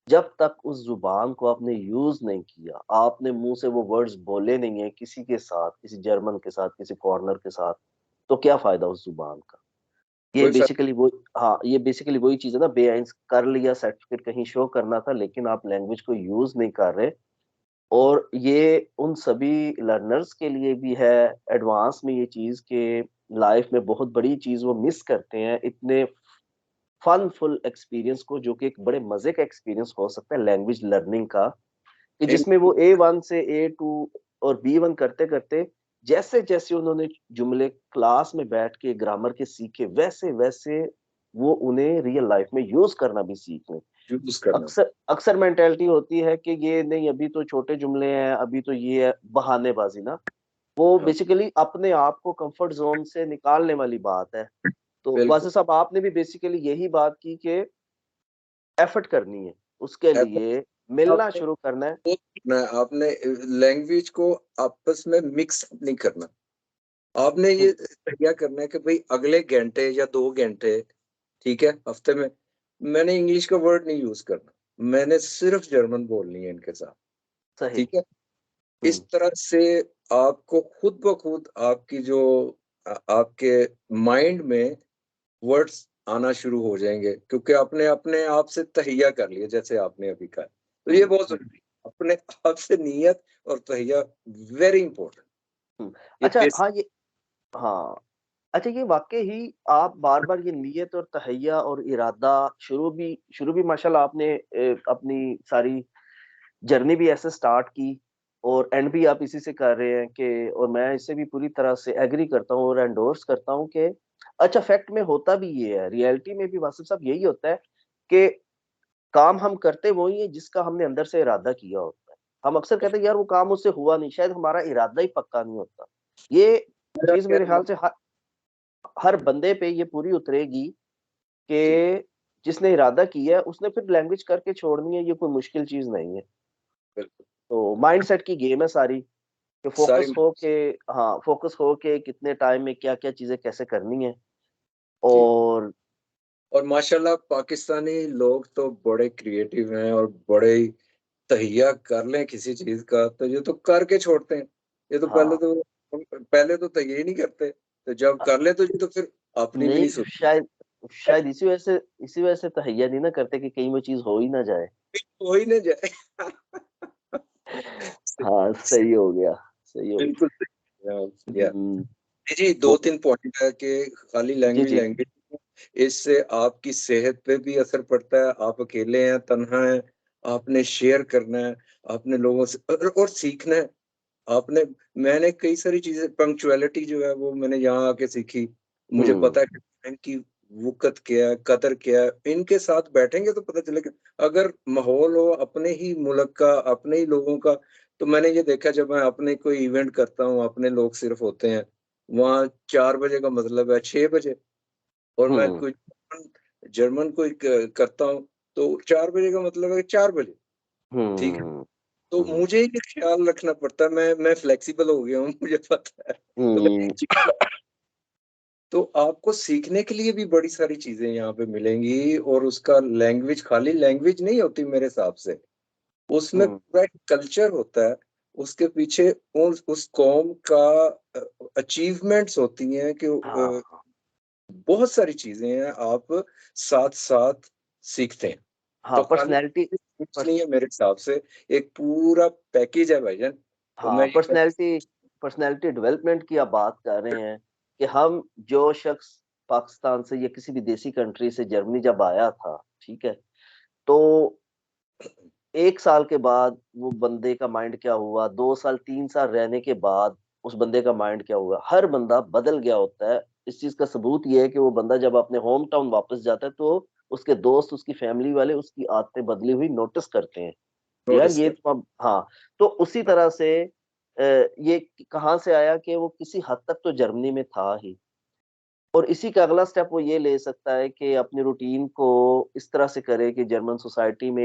जब तक उस ज़ुबान को आपने यूज़ नहीं किया, आपने मुँह से वो वर्ड्स बोले नहीं हैं किसी के साथ, किसी जर्मन के साथ, किसी फ़ॉरेनर के साथ, तो क्या फ़ायदा उस ज़ुबान का? ये कोई फ़र्क बेसिकली वो हाँ, ये बेसिकली वही चीज़ है ना, बेअइंस कर लिया सर्टिफ़िकेट कहीं शो करना था, लेकिन आप लैंग्वेज को यूज़ नहीं कर रहे। और ये उन सभी लर्नर्स के लिए भी है एडवांस में ये चीज़ कि लाइफ़ में बहुत बड़ी चीज़ वो मिस करते हैं, इतने फन-फुल एक्सपीरियंस को जो कि एक बड़े मज़े का एक्सपीरियंस हो सकता है लैंग्वेज लर्निंग का, कि इन जिसमें वो A1 से A2 और B1 करते-करते जैसे-जैसे उन्होंने जुमले क्लास में बैठ के ग्रामर के सीखे, वैसे-वैसे वो उन्हें रियल लाइफ़ में यूज़ करना भी सीख लें। यूज़ करना। अक्सर अक्सर मेंटालिटी होती है कि ये नहीं अभी तो छोटे जुमले हैं, अभी तो ये है, बहानेबाज़ी ना, वो हाँ, बेसिकली अपने आप को कम्फर्ट ज़ोन से निकालने वाली बात है। तो बिल्कुल। वासिफ़ साहब आपने भी बेसिकली यही बात की कि एफर्ट करनी है, उसके लिए मिलना आपने शुरू करना है। आपने लैंग्वेज को आपस में मिक्स नहीं करना। आपने हुँ। ये तय करना है कि भई अगले घंटे या 2 घंटे, ठीक है, हफ्ते में मैंने इंग्लिश का वर्ड नहीं यूज़ करना। मैंने सिर्फ़ जर्मन बोलनी है इनके साथ, सही। ठीक है? इस हुँ। तरह से आपको खुद ब खुद आपकी जो आपके माइंड में वर्ड्स आना शुरू हो जाएँगे, क्योंकि आपने अपने आप से तहैया कर लिया, जैसे आपने अभी कहा। तो ये हुँ। बहुत हुँ। ज़रूरी है। अपने आप से नियत और तहैया वेरी इंपॉर्टेंट। हुँ। ये अच्छा बेसिक हाँ, ये हाँ। अच्छा ये वाक़ई ही आप बार-बार ये नियत और तहैया और इरादा शुरू भी माशाल्लाह आपने अपनी सारी जर्नी भी ऐसे स्टार्ट की और एंड भी आप इसी से कर रहे हैं कि और मैं इससे भी पूरी तरह से एग्री करता हूँ और एंडोर्स करता हूँ कि अच्छा फैक्ट में होता भी ये है, रियलिटी में भी वासिफ़ साहब यही होता है कि काम हम करते वही हैं जिसका हमने अंदर से इरादा किया होता है। हम अक्सर कहते हैं यार वो काम मुझसे हुआ नहीं, शायद हमारा इरादा ही पक्का नहीं होता। ये मेरा चीज़ मेरे कहने ख्याल से हर बंदे पे ये पूरी उतरेगी जी, कि जिसने इरादा किया है उसने फिर लैंग्वेज करके छोड़नी है, ये कोई मुश्किल चीज़ नहीं है। बिल्कुल। तो माइंडसेट की गेम है सारी। कि सारी फोकस हो के, हाँ फोकस हो के कितने टाइम में क्या क्या चीजें कैसे करनी है। जी। और और माशाल्लाह पाकिस्तानी लोग तो बड़े क्रिएटिव हैं और बड़े ही तहिया कर लें किसी चीज का तो ये तो करके छोड़ते हैं। ये तो हाँ, पहले तो तहिया ही नहीं करते, तो जब कर ले तो ये तो फिर अपनी भी नहीं नहीं सुनते। शायद, शायद इसी वजह से तहैया नहीं ना करते कि कहीं वो चीज हो ही ना जाए। हो ही ना जाए। हाँ सही हो गया, सही हो बिल्कुल सही। गया। जी, वो 2-3 पॉइंट है कि खाली जी लैंग्वेज जी। लैंग्वेज इससे आपकी सेहत पे भी असर पड़ता है। आप अकेले हैं, तन्हा हैं, आपने शेयर करना है, आपने लोगों से और सीखना है। आपने मैंने कई सारी चीज़ें पंक्चुअलिटी जो है वो मैंने यहाँ आके सीखी। मुझे हम्म पता है कि टाइम की वक़्त क्या है, कदर क्या है। इनके साथ बैठेंगे तो पता चलेगा। अगर माहौल हो अपने ही मुल्क का, अपने ही लोगों का, तो मैंने ये देखा जब मैं अपने कोई इवेंट करता हूँ, अपने लोग सिर्फ़ होते हैं, वहाँ 4 बजे का मतलब है 6 बजे और मैं हम्म कोई जर्मन कोई क करता हूँ, तो 4 बजे का मतलब है 4 बजे, ठीक है? हम्म तो हम्म मुझे ये ख़्याल रखना पड़ता है, मैं फ्लेक्सिबल हो गया हूँ, मुझे पता है। तो हम्म, तो आपको सीखने के लिए भी बड़ी सारी चीज़ें यहाँ पे मिलेंगी और उसका लैंग्वेज खाली लैंग्वेज नहीं होती मेरे हिसाब से, उसमें हम्म, पूरा एक कल्चर होता है, उसके पीछे उस कौम का अचीवमेंट्स होती हैं कि हाँ बहुत सारी चीज़ें हैं, आप साथ-साथ सीखते हैं। हाँ तो खाली पर्सनैलिटी, कुछ नहीं है मेरे हिसाब से, एक पूरा पैकेज है भाईजान। तो मैं हाँ ये पर्सनैलिटी, पर्सनैलिटी डेवलपमेंट की आप बात कर रहे हैं कि हम जो शख्स पाकिस्तान से या किसी भी देसी कंट्री से जर्मनी जब आया था, ठीक है, तो 1 साल के बाद वो बंदे का माइंड क्या हुआ, 2 साल 3 साल रहने के बाद उस बंदे का माइंड क्या हुआ, हर बंदा बदल गया होता है। इस चीज़ का सबूत ये है कि वो बंदा जब अपने होम टाउन वापस जाता है तो उसके दोस्त, उसकी फैमिली वाले उसकी आदतें बदली हुई नोटिस करते हैं। यार नोटिस ये कर तो अब हाँ, तो उसी तरह से ये कहाँ से आया कि वो किसी हद तक तो जर्मनी में था ही, और इसी का अगला स्टेप वो ये ले सकता है कि अपनी रूटीन को इस तरह से करे कि जर्मन सोसाइटी में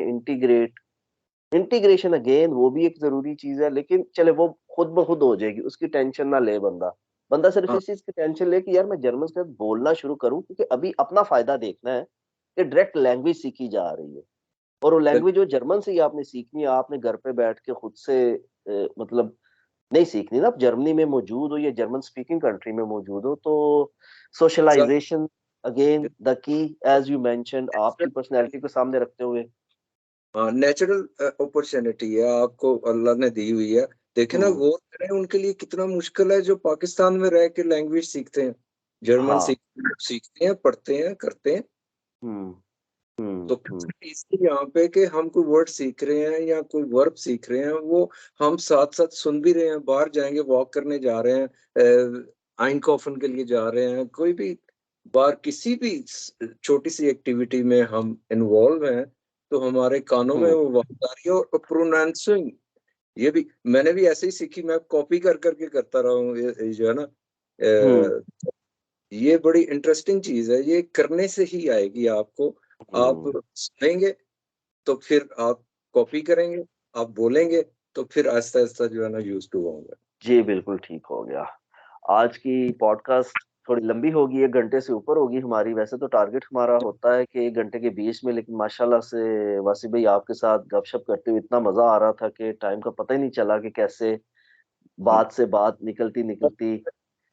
इंटीग्रेशन अगेन वो भी एक ज़रूरी चीज़ है, लेकिन चले वो खुद ब खुद हो जाएगी, उसकी टेंशन ना ले बंदा। बंदा सिर्फ़ हाँ, इस चीज़ की टेंशन ले कि यार मैं जर्मन के साथ बोलना शुरू करूँ, क्योंकि अभी अपना फ़ायदा देखना है कि डायरेक्ट लैंग्वेज सीखी जा रही है। और वो बिल्कुल। लैंग्वेज जो जर्मन से ही आपने सीखनी है, आपने घर पे बैठ के खुद से मतलब नहीं सीखनी ना, आप जर्मनी में मौजूद हो या जर्मन स्पीकिंग कंट्री में मौजूद हो, तो socialization again the key, as you mentioned, आपकी पर्सनैलिटी को सामने रखते हुए। हाँ, नेचुरल अपॉर्च्युनिटी है आपको अल्लाह ने दी हुई है। देखें ना हुँ, गौर करें उनके लिए कितना मुश्किल है जो पाकिस्तान में रह के लैंग्वेज सीखते हैं। जर्मन हाँ। सीखते हैं, पढ़ते हैं, करते हैं। हुँ, तो हुँ, हुँ, कितना ईज़ी यहाँ पे कि हम कोई वर्ड सीख रहे हैं या कोई वर्ब सीख रहे हैं, वो हम साथ-साथ सुन भी रहे हैं, बाहर जाएँगे, वॉक करने जा रहे हैं, आइंकॉफ़न के लिए जा रहे हैं, कोई भी बाहर किसी भी छोटी-सी एक्टिविटी में हम इन्वॉल्व हैं, तो हमारे कानों में हुँ, वो आवाज़ आ रही है और प्रोनाउंसिंग ये भी मैंने भी ऐसे ही सीखी, मैं कॉपी कर कर के करता रहा हूँ ये जो है ना हुँ, ये बड़ी इंटरेस्टिंग चीज़ है, ये करने से ही आएगी आपको। आप हुँ। सुनेंगे तो फिर आप कॉपी करेंगे, आप बोलेंगे तो फिर आहिस्ता-आहिस्ता जो है ना यूज़्ड टू होंगे। जी, बिल्कुल ठीक हो गया। आज की पॉडकास्ट थोड़ी लंबी होगी, 1 घंटे से ऊपर होगी हमारी, वैसे तो टारगेट हमारा होता है कि 1 घंटे के बीच में, लेकिन माशाल्लाह से वासिफ भाई आपके साथ गपशप करते हुए इतना मज़ा आ रहा था कि टाइम का पता ही नहीं चला कि कैसे हुँ। बात से बात निकलती-निकलती।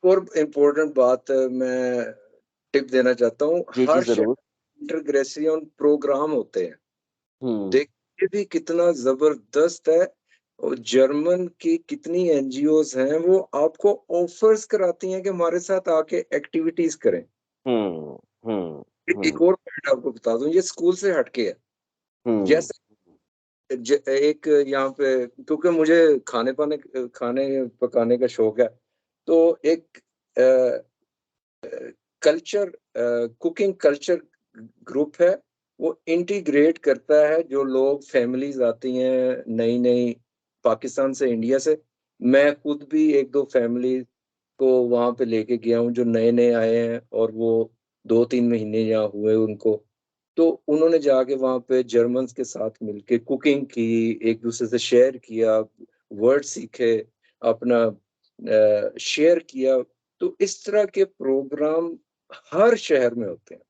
और इम्पोर्टेंट बात मैं टिप देना चाहता हूँ, जी, जी, हर शहर ज़रूर। इंटीग्रेशन प्रोग्राम होते हैं। हुँ, देखिए भी कितना ज़बरदस्त है और जर्मन की कितनी एनजीओज़ हैं, वो आपको ऑफ़र्स कराती हैं कि हमारे साथ आके एक्टिविटीज़ करें। हुँ, हुँ, एक हुँ, और पॉइंट आपको बता दूँ, ये स्कूल से हट के है। हुँ, जैसे एक यहाँ पे क्योंकि मुझे खाने पकाने का शौक है, तो एक a culture cooking culture group है, वो इंटीग्रेट करता है जो लोग फैमिलीज़ आती हैं नई-नई पाकिस्तान से, इंडिया से। मैं खुद भी 1-2 फैमिली को वहाँ पे लेके गया हूँ जो नए-नए आए हैं और वो 2-3 महीने यहाँ हुए उनको। तो उन्होंने जाके वहाँ पे जर्मन्स के साथ मिलके कुकिंग की, एक-दूसरे से शेयर किया, वर्ड सीखे, अपना शेयर किया। तो इस तरह के प्रोग्राम हर शहर में होते हैं।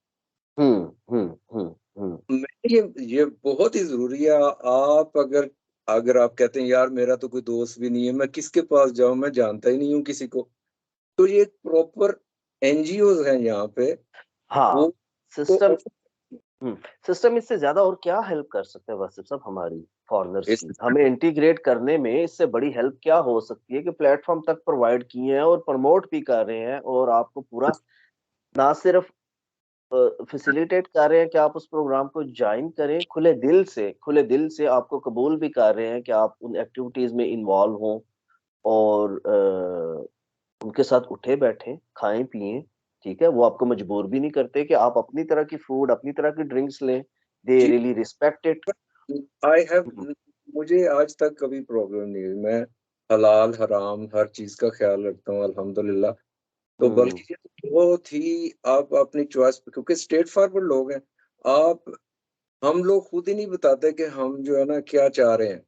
ये बहुत ही ज़रूरी है। आप अगर अगर आप कहते हैं यार मेरा तो कोई दोस्त भी नहीं है, मैं किसके पास जाऊँ, मैं जानता ही नहीं हूँ किसी को। तो ये प्रॉपर एनजीओज़ हैं यहाँ पे, हाँ, वो तो सिस्टम सिस्टम इससे ज़्यादा और क्या हेल्प कर सकता है वासिफ़ साहब हमारी फॉरेनर्स इस की? हमें इंटीग्रेट करने में इससे बड़ी हेल्प क्या हो सकती है कि प्लेटफ़ॉर्म तक प्रोवाइड किए हैं और प्रमोट भी कर रहे हैं और आपको पूरा ना सिर्फ़ फैसिलिटेट कर रहे हैं कि आप उस प्रोग्राम को जॉइन करें, खुले दिल से आपको कबूल भी कर रहे हैं कि आप उन एक्टिविटीज़ में इन्वॉल्व हों और उनके साथ उठे-बैठें, खाएँ-पिएँ, ठीक है? वो आपको मजबूर भी नहीं करते कि आप अपनी तरह की फूड, अपनी तरह की ड्रिंक्स लें। दे जी, really respect it. I have हुँ, मुझे आज तक कभी प्रॉब्लम नहीं हुई। मैं हलाल, हराम हर चीज़ का ख़्याल रखता हूँ अल्हम्दुलिल्लाह। तो हुँ, बल्कि ये तो बहुत ही आप अपनी चॉइस पे, क्योंकि स्ट्रेट फॉरवर्ड लोग हैं। आप हम लोग खुद ही नहीं बताते कि हम जो है ना क्या चाह रहे हैं।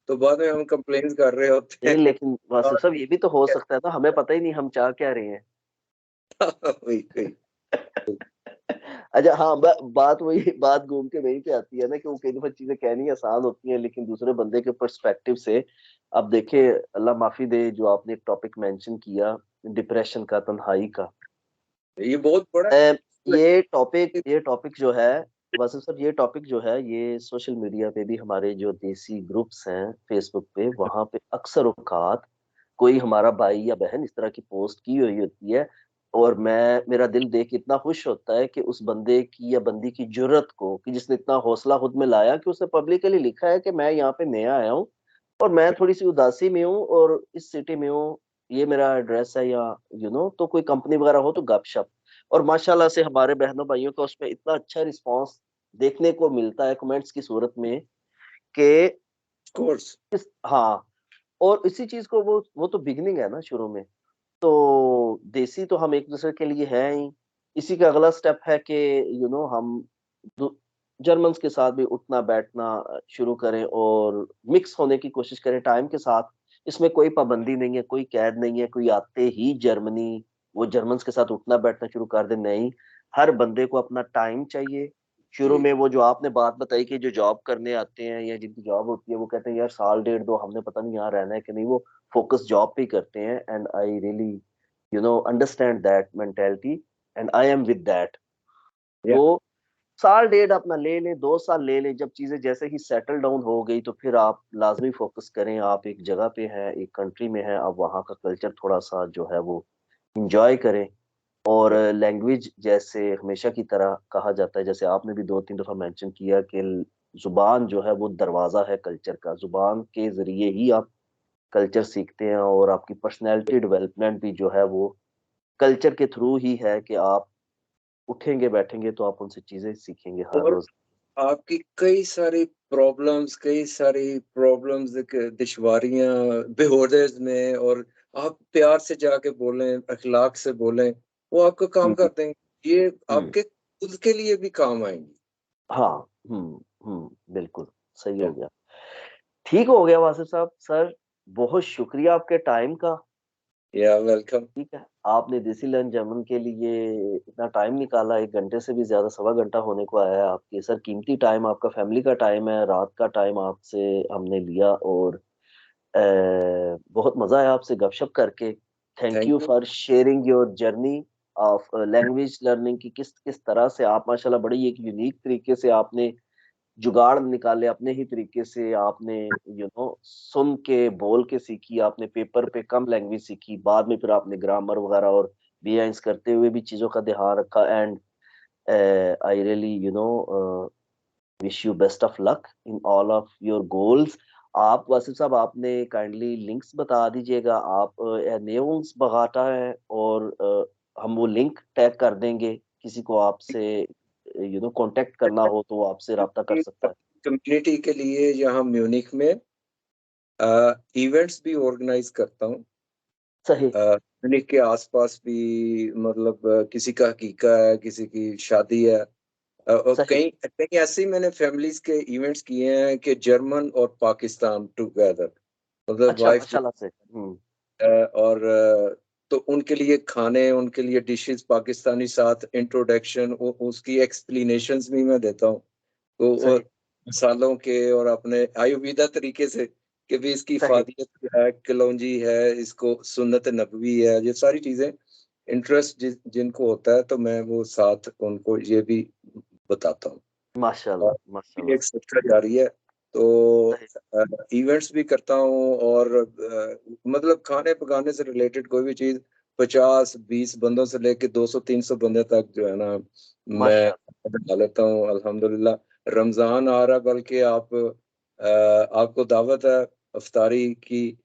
तो बाद में हम कंप्लेंट कर रहे होते नहीं हैं। लेकिन वासिफ़ साहब ये भी तो हो सकता है ना, हमें पता ही नहीं हम चाह क्या रहे हैं। वही वही अच्छा हाँ, बात घूम के वहीं पे आती है ना कि वो कई दफ़ा चीज़ें कहनी आसान होती हैं लेकिन दूसरे बंदे के पर्सपेक्टिव से अब देखिए अल्लाह माफ़ी दे जो आपने एक टॉपिक मेंशन किया डिप्रेशन का, तन्हाई का। ये बहुत बड़ा अ, ये टॉपिक जो है वासिफ़ साहब ये टॉपिक जो है ये सोशल मीडिया पे भी हमारे जो देसी ग्रुप्स हैं फ़ेसबुक पे वहाँ पे अक्सर औक़ात कोई हमारा भाई या बहन इस तरह की पोस्ट की हुई होती है और मेरा दिल देख के इतना खुश होता है कि उस बंदे की या बंदी की जुर्रत को कि जिसने इतना हौसला खुद में लाया कि उसने पब्लिकली लिखा है कि मैं यहाँ पे नया आया हूँ और मैं थोड़ी-सी उदासी में हूँ और इस सिटी में हूँ, ये मेरा एड्रेस है या तो कोई कंपनी वगैरह हो तो गपशप। और माशाल्लाह से हमारे बहनों-भाइयों का उसमें इतना अच्छा रिस्पॉन्स देखने को मिलता है कमेंट्स की सूरत में कि कोर्स। हाँ, और इसी चीज़ को वो तो बिगिनिंग है ना शुरू में। तो देसी तो हम एक-दूसरे के लिए हैं ही। इसी का अगला स्टेप है कि हम दू जर्मन्स के साथ भी उठना-बैठना शुरू करें और मिक्स होने की कोशिश करें टाइम के साथ। इसमें कोई पाबंदी नहीं है, कोई कैद नहीं है, कोई आते ही जर्मनी वो जर्मन्स के साथ उठना-बैठना शुरू कर दे, नहीं। हर बंदे को अपना टाइम चाहिए। शुरू जी, में वो जो आपने बात बताई कि जो जॉब करने आते हैं या जिनकी जॉब होती है, वो कहते हैं यार साल डेढ़ 2 हमने पता नहीं यहाँ रहना है कि नहीं, वो फोकस जॉब पे ही करते हैं and I really understand that mentality and I am with that. या तो साल डेढ़ अपना ले लें, 2 साल ले लें, जब चीज़ें जैसे ही सेटल डाउन हो गई तो फिर आप लाज़मी फ़ोकस करें, आप एक जगह पे हैं, एक कंट्री में हैं, आप वहाँ का कल्चर थोड़ा-सा जो है वो एन्जॉय करें और लैंग्वेज जैसे हमेशा की तरह कहा जाता है, जैसे आपने भी 2-3 दफ़ा मेंशन किया कि ल ज़ुबान जो है वो दरवाज़ा है कल्चर का, ज़ुबान के ज़रिए ही आप कल्चर सीखते हैं और आपकी पर्सनैलिटी डेवलपमेंट भी जो है वो कल्चर के थ्रू ही है कि आप उठेंगे, बैठेंगे तो आप उनसे चीज़ें सीखेंगे हर और रोज़। आपकी कई सारी प्रॉब्लम्स दुश्वारियाँ बेहोदर्स में, और आप प्यार से जाके बोलें, अखलाक से बोलें, वो आपका काम हुँ, कर देंगे। ये हुँ। आपके खुद के लिए भी काम आएँगी। हाँ, बिल्कुल, सही या हो गया। ठीक हो गया वासिफ़ साहब, सर बहुत शुक्रिया आपके टाइम का, वेलकम। ठीक है। आपने देसी लर्न जर्मन के लिए इतना टाइम निकाला, 1 घंटे से भी ज़्यादा, सवा घंटा होने को आया है आपके सर कीमती टाइम आपका फैमिली का टाइम है, रात का टाइम आपसे हमने लिया और बहुत मज़ा आया आपसे गपशप करके। Thank thank you you. For sharing your journey of language learning की किस किस तरह से आप माशाल्लाह बड़ी एक यूनिक तरीके से आपने जुगाड़ निकाले अपने ही तरीके से आपने सुन के, बोल के सीखी, आपने पेपर पे कम लैंग्वेज सीखी, बाद में फिर आपने ग्रामर वगैरह और बिहेवियर्स करते हुए भी चीज़ों का ध्यान रखा and I really wish you best of luck in all of your goals. आप वासिफ साहब आपने काइंडली लिंक्स बता दीजिएगा, आप ernährungsberater बगाता है और हम वो लिंक टैग कर देंगे, किसी को आपसे कॉन्टैक्ट करना हो तो वो आपसे राब्ता कर सकता है। कम्युनिटी के लिए यहाँ म्यूनिख में इवेंट्स भी ऑर्गेनाइज़ करता हूँ। सही, म्यूनिख के आस-पास भी, मतलब किसी का अकीका है, किसी की शादी है। और सही। कई कई ऐसे ही मैंने फैमिलीज़ के इवेंट्स किए हैं कि जर्मन और पाकिस्तान टुगेदर, मतलब अच्छा वाइफ माशाल्लाह से। हुँ। और तो उनके लिए खाने, उनके लिए डिशेस पाकिस्तानी, साथ इंट्रोडक्शन, उसकी एक्सप्लेनेशंस भी मैं देता हूँ। तो सही मसालों के और अपने आयुर्वेदा तरीके से कि भी इसकी सही इफादियत है, कलौंजी है, इसको सुन्नत नबवी है, ये सारी चीजें इंटरेस्ट जिनको होता है तो मैं वो साथ उनको ये भी बताता हूँ। और माशाल्लाह ये माशाल्लाह। एक सिलसिला जारी है। तो सही इवेंट्स भी करता हूँ और मतलब खाने पकाने से रिलेटेड कोई भी चीज 50-20 बंदों से लेके 200-300 बंदे तक जो है ना मैं माशाल्लाह बना लेता हूँ अल्हम्दुलिल्लाह। रमजान आ रहा, बल्कि आपको दावत है अफ्तारी की।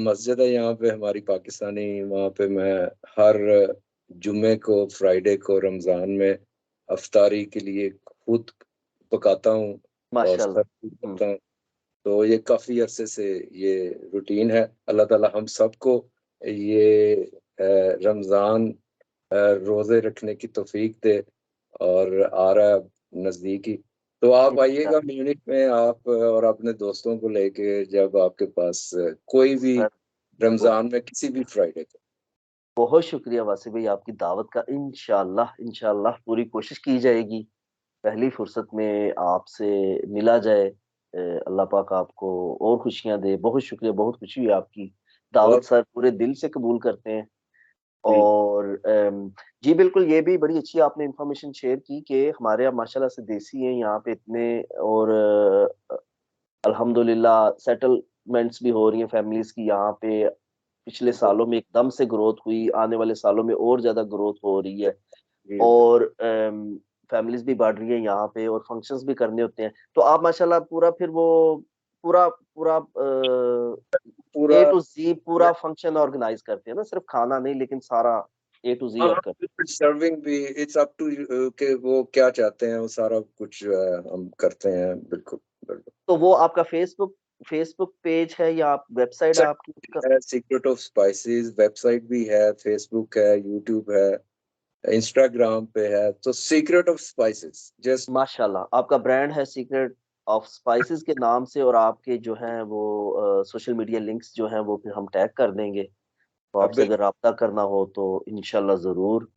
मस्जिद है यहाँ पे हमारी पाकिस्तानी, वहाँ पे मैं हर जुम्मे को, फ्राइडे को रमजान में अफ्तारी के लिए खुद पकाता हूँ और माशाल्लाह। सर्व करता हूँ। तो ये काफी अरसे से ये रूटीन है। अल्लाह ताला हम सबको ये रमजान रोजे रखने की तौफीक दे। और आ रहा नजदीक ही, तो आप आइएगा म्यूनिख में, आप और अपने दोस्तों को लेके, जब आपके पास कोई भी सर रमजान में किसी भी फ्राइडे को। बहुत शुक्रिया वासिफ भाई आपकी दावत का। इंशाल्लाह इंशाल्लाह पूरी कोशिश की जाएगी पहली फुर्सत में आपसे मिला जाए। अल्लाह पाक आपको और खुशियां दे। बहुत शुक्रिया, बहुत खुशी हुई आपकी दावत और सर, पूरे दिल से कबूल करते हैं। जी और जी बिल्कुल, ये भी बड़ी अच्छी आपने इंफॉर्मेशन शेयर की कि हमारे यहाँ माशाल्लाह से देसी हैं यहाँ पे इतने। और अल्हम्दुलिल्लाह सेटलमेंट्स भी हो रही हैं फैमिलीज की यहाँ पे। पिछले सालों में एकदम से ग्रोथ हुई, आने वाले सालों में और ज्यादा ग्रोथ हो रही है। जी और फैमिलीज भी बढ़ रही है यहाँ पे और फंक्शंस भी करने होते हैं। तो आप माशाल्लाह पूरा फिर वो पूरा पूरा पूरा। ए टू जी पूरा फंक्शन ऑर्गेनाइज करते हैं ना, सिर्फ खाना नहीं लेकिन सारा ए टू जी हाँ आप हाँ, करते बिल्कुल सर्विंग भी, इट्स अप टू कि वो क्या चाहते हैं, वो सारा कुछ हम करते हैं। बिल्कुल बिल्कुल। हैं। तो वो आपका फेसबुक फेसबुक पेज है या आप वेबसाइट है आपकी उसका? है सीक्रेट ऑफ स्पाइसेस, वेबसाइट भी है, फेसबुक है, यूट्यूब है, इंस्टाग्राम पे है, तो सीक्रेट ऑफ स्पाइसेस जस्ट। माशाल्लाह आपका ब्रांड है सीक्रेट ऑफ स्पाइसेस के नाम से। और आपके जो हैं वो सोशल मीडिया लिंक्स जो हैं वो फिर हम टैग कर देंगे। तो आपसे अगर बिल्कुल। राब्ता करना हो तो इंशाल्लाह ज़रूर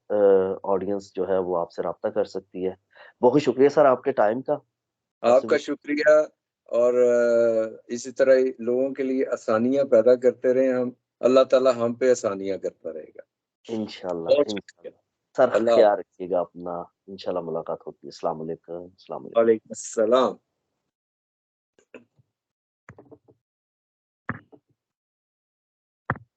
ऑडियंस जो है वो आपसे राब्ता कर सकती है। बहुत शुक्रिया सर आपके टाइम का। वासिफ आपका भाई, शुक्रिया। और इसी तरह ही लोगों के लिए आसानियां पैदा करते रहे हम। अल्लाह ताला हम पे आसानियां करता रहेगा। बहुत इंशाल्लाह शुक्रिया। इंशाल्लाह। सर अल्लाह। ख्याल रखिएगा अपना। इंशाल्लाह मुलाकात होती है। अस्सलाम वालेकुम। अस्सलाम वालेकुम। वालेकुम अस्सलाम।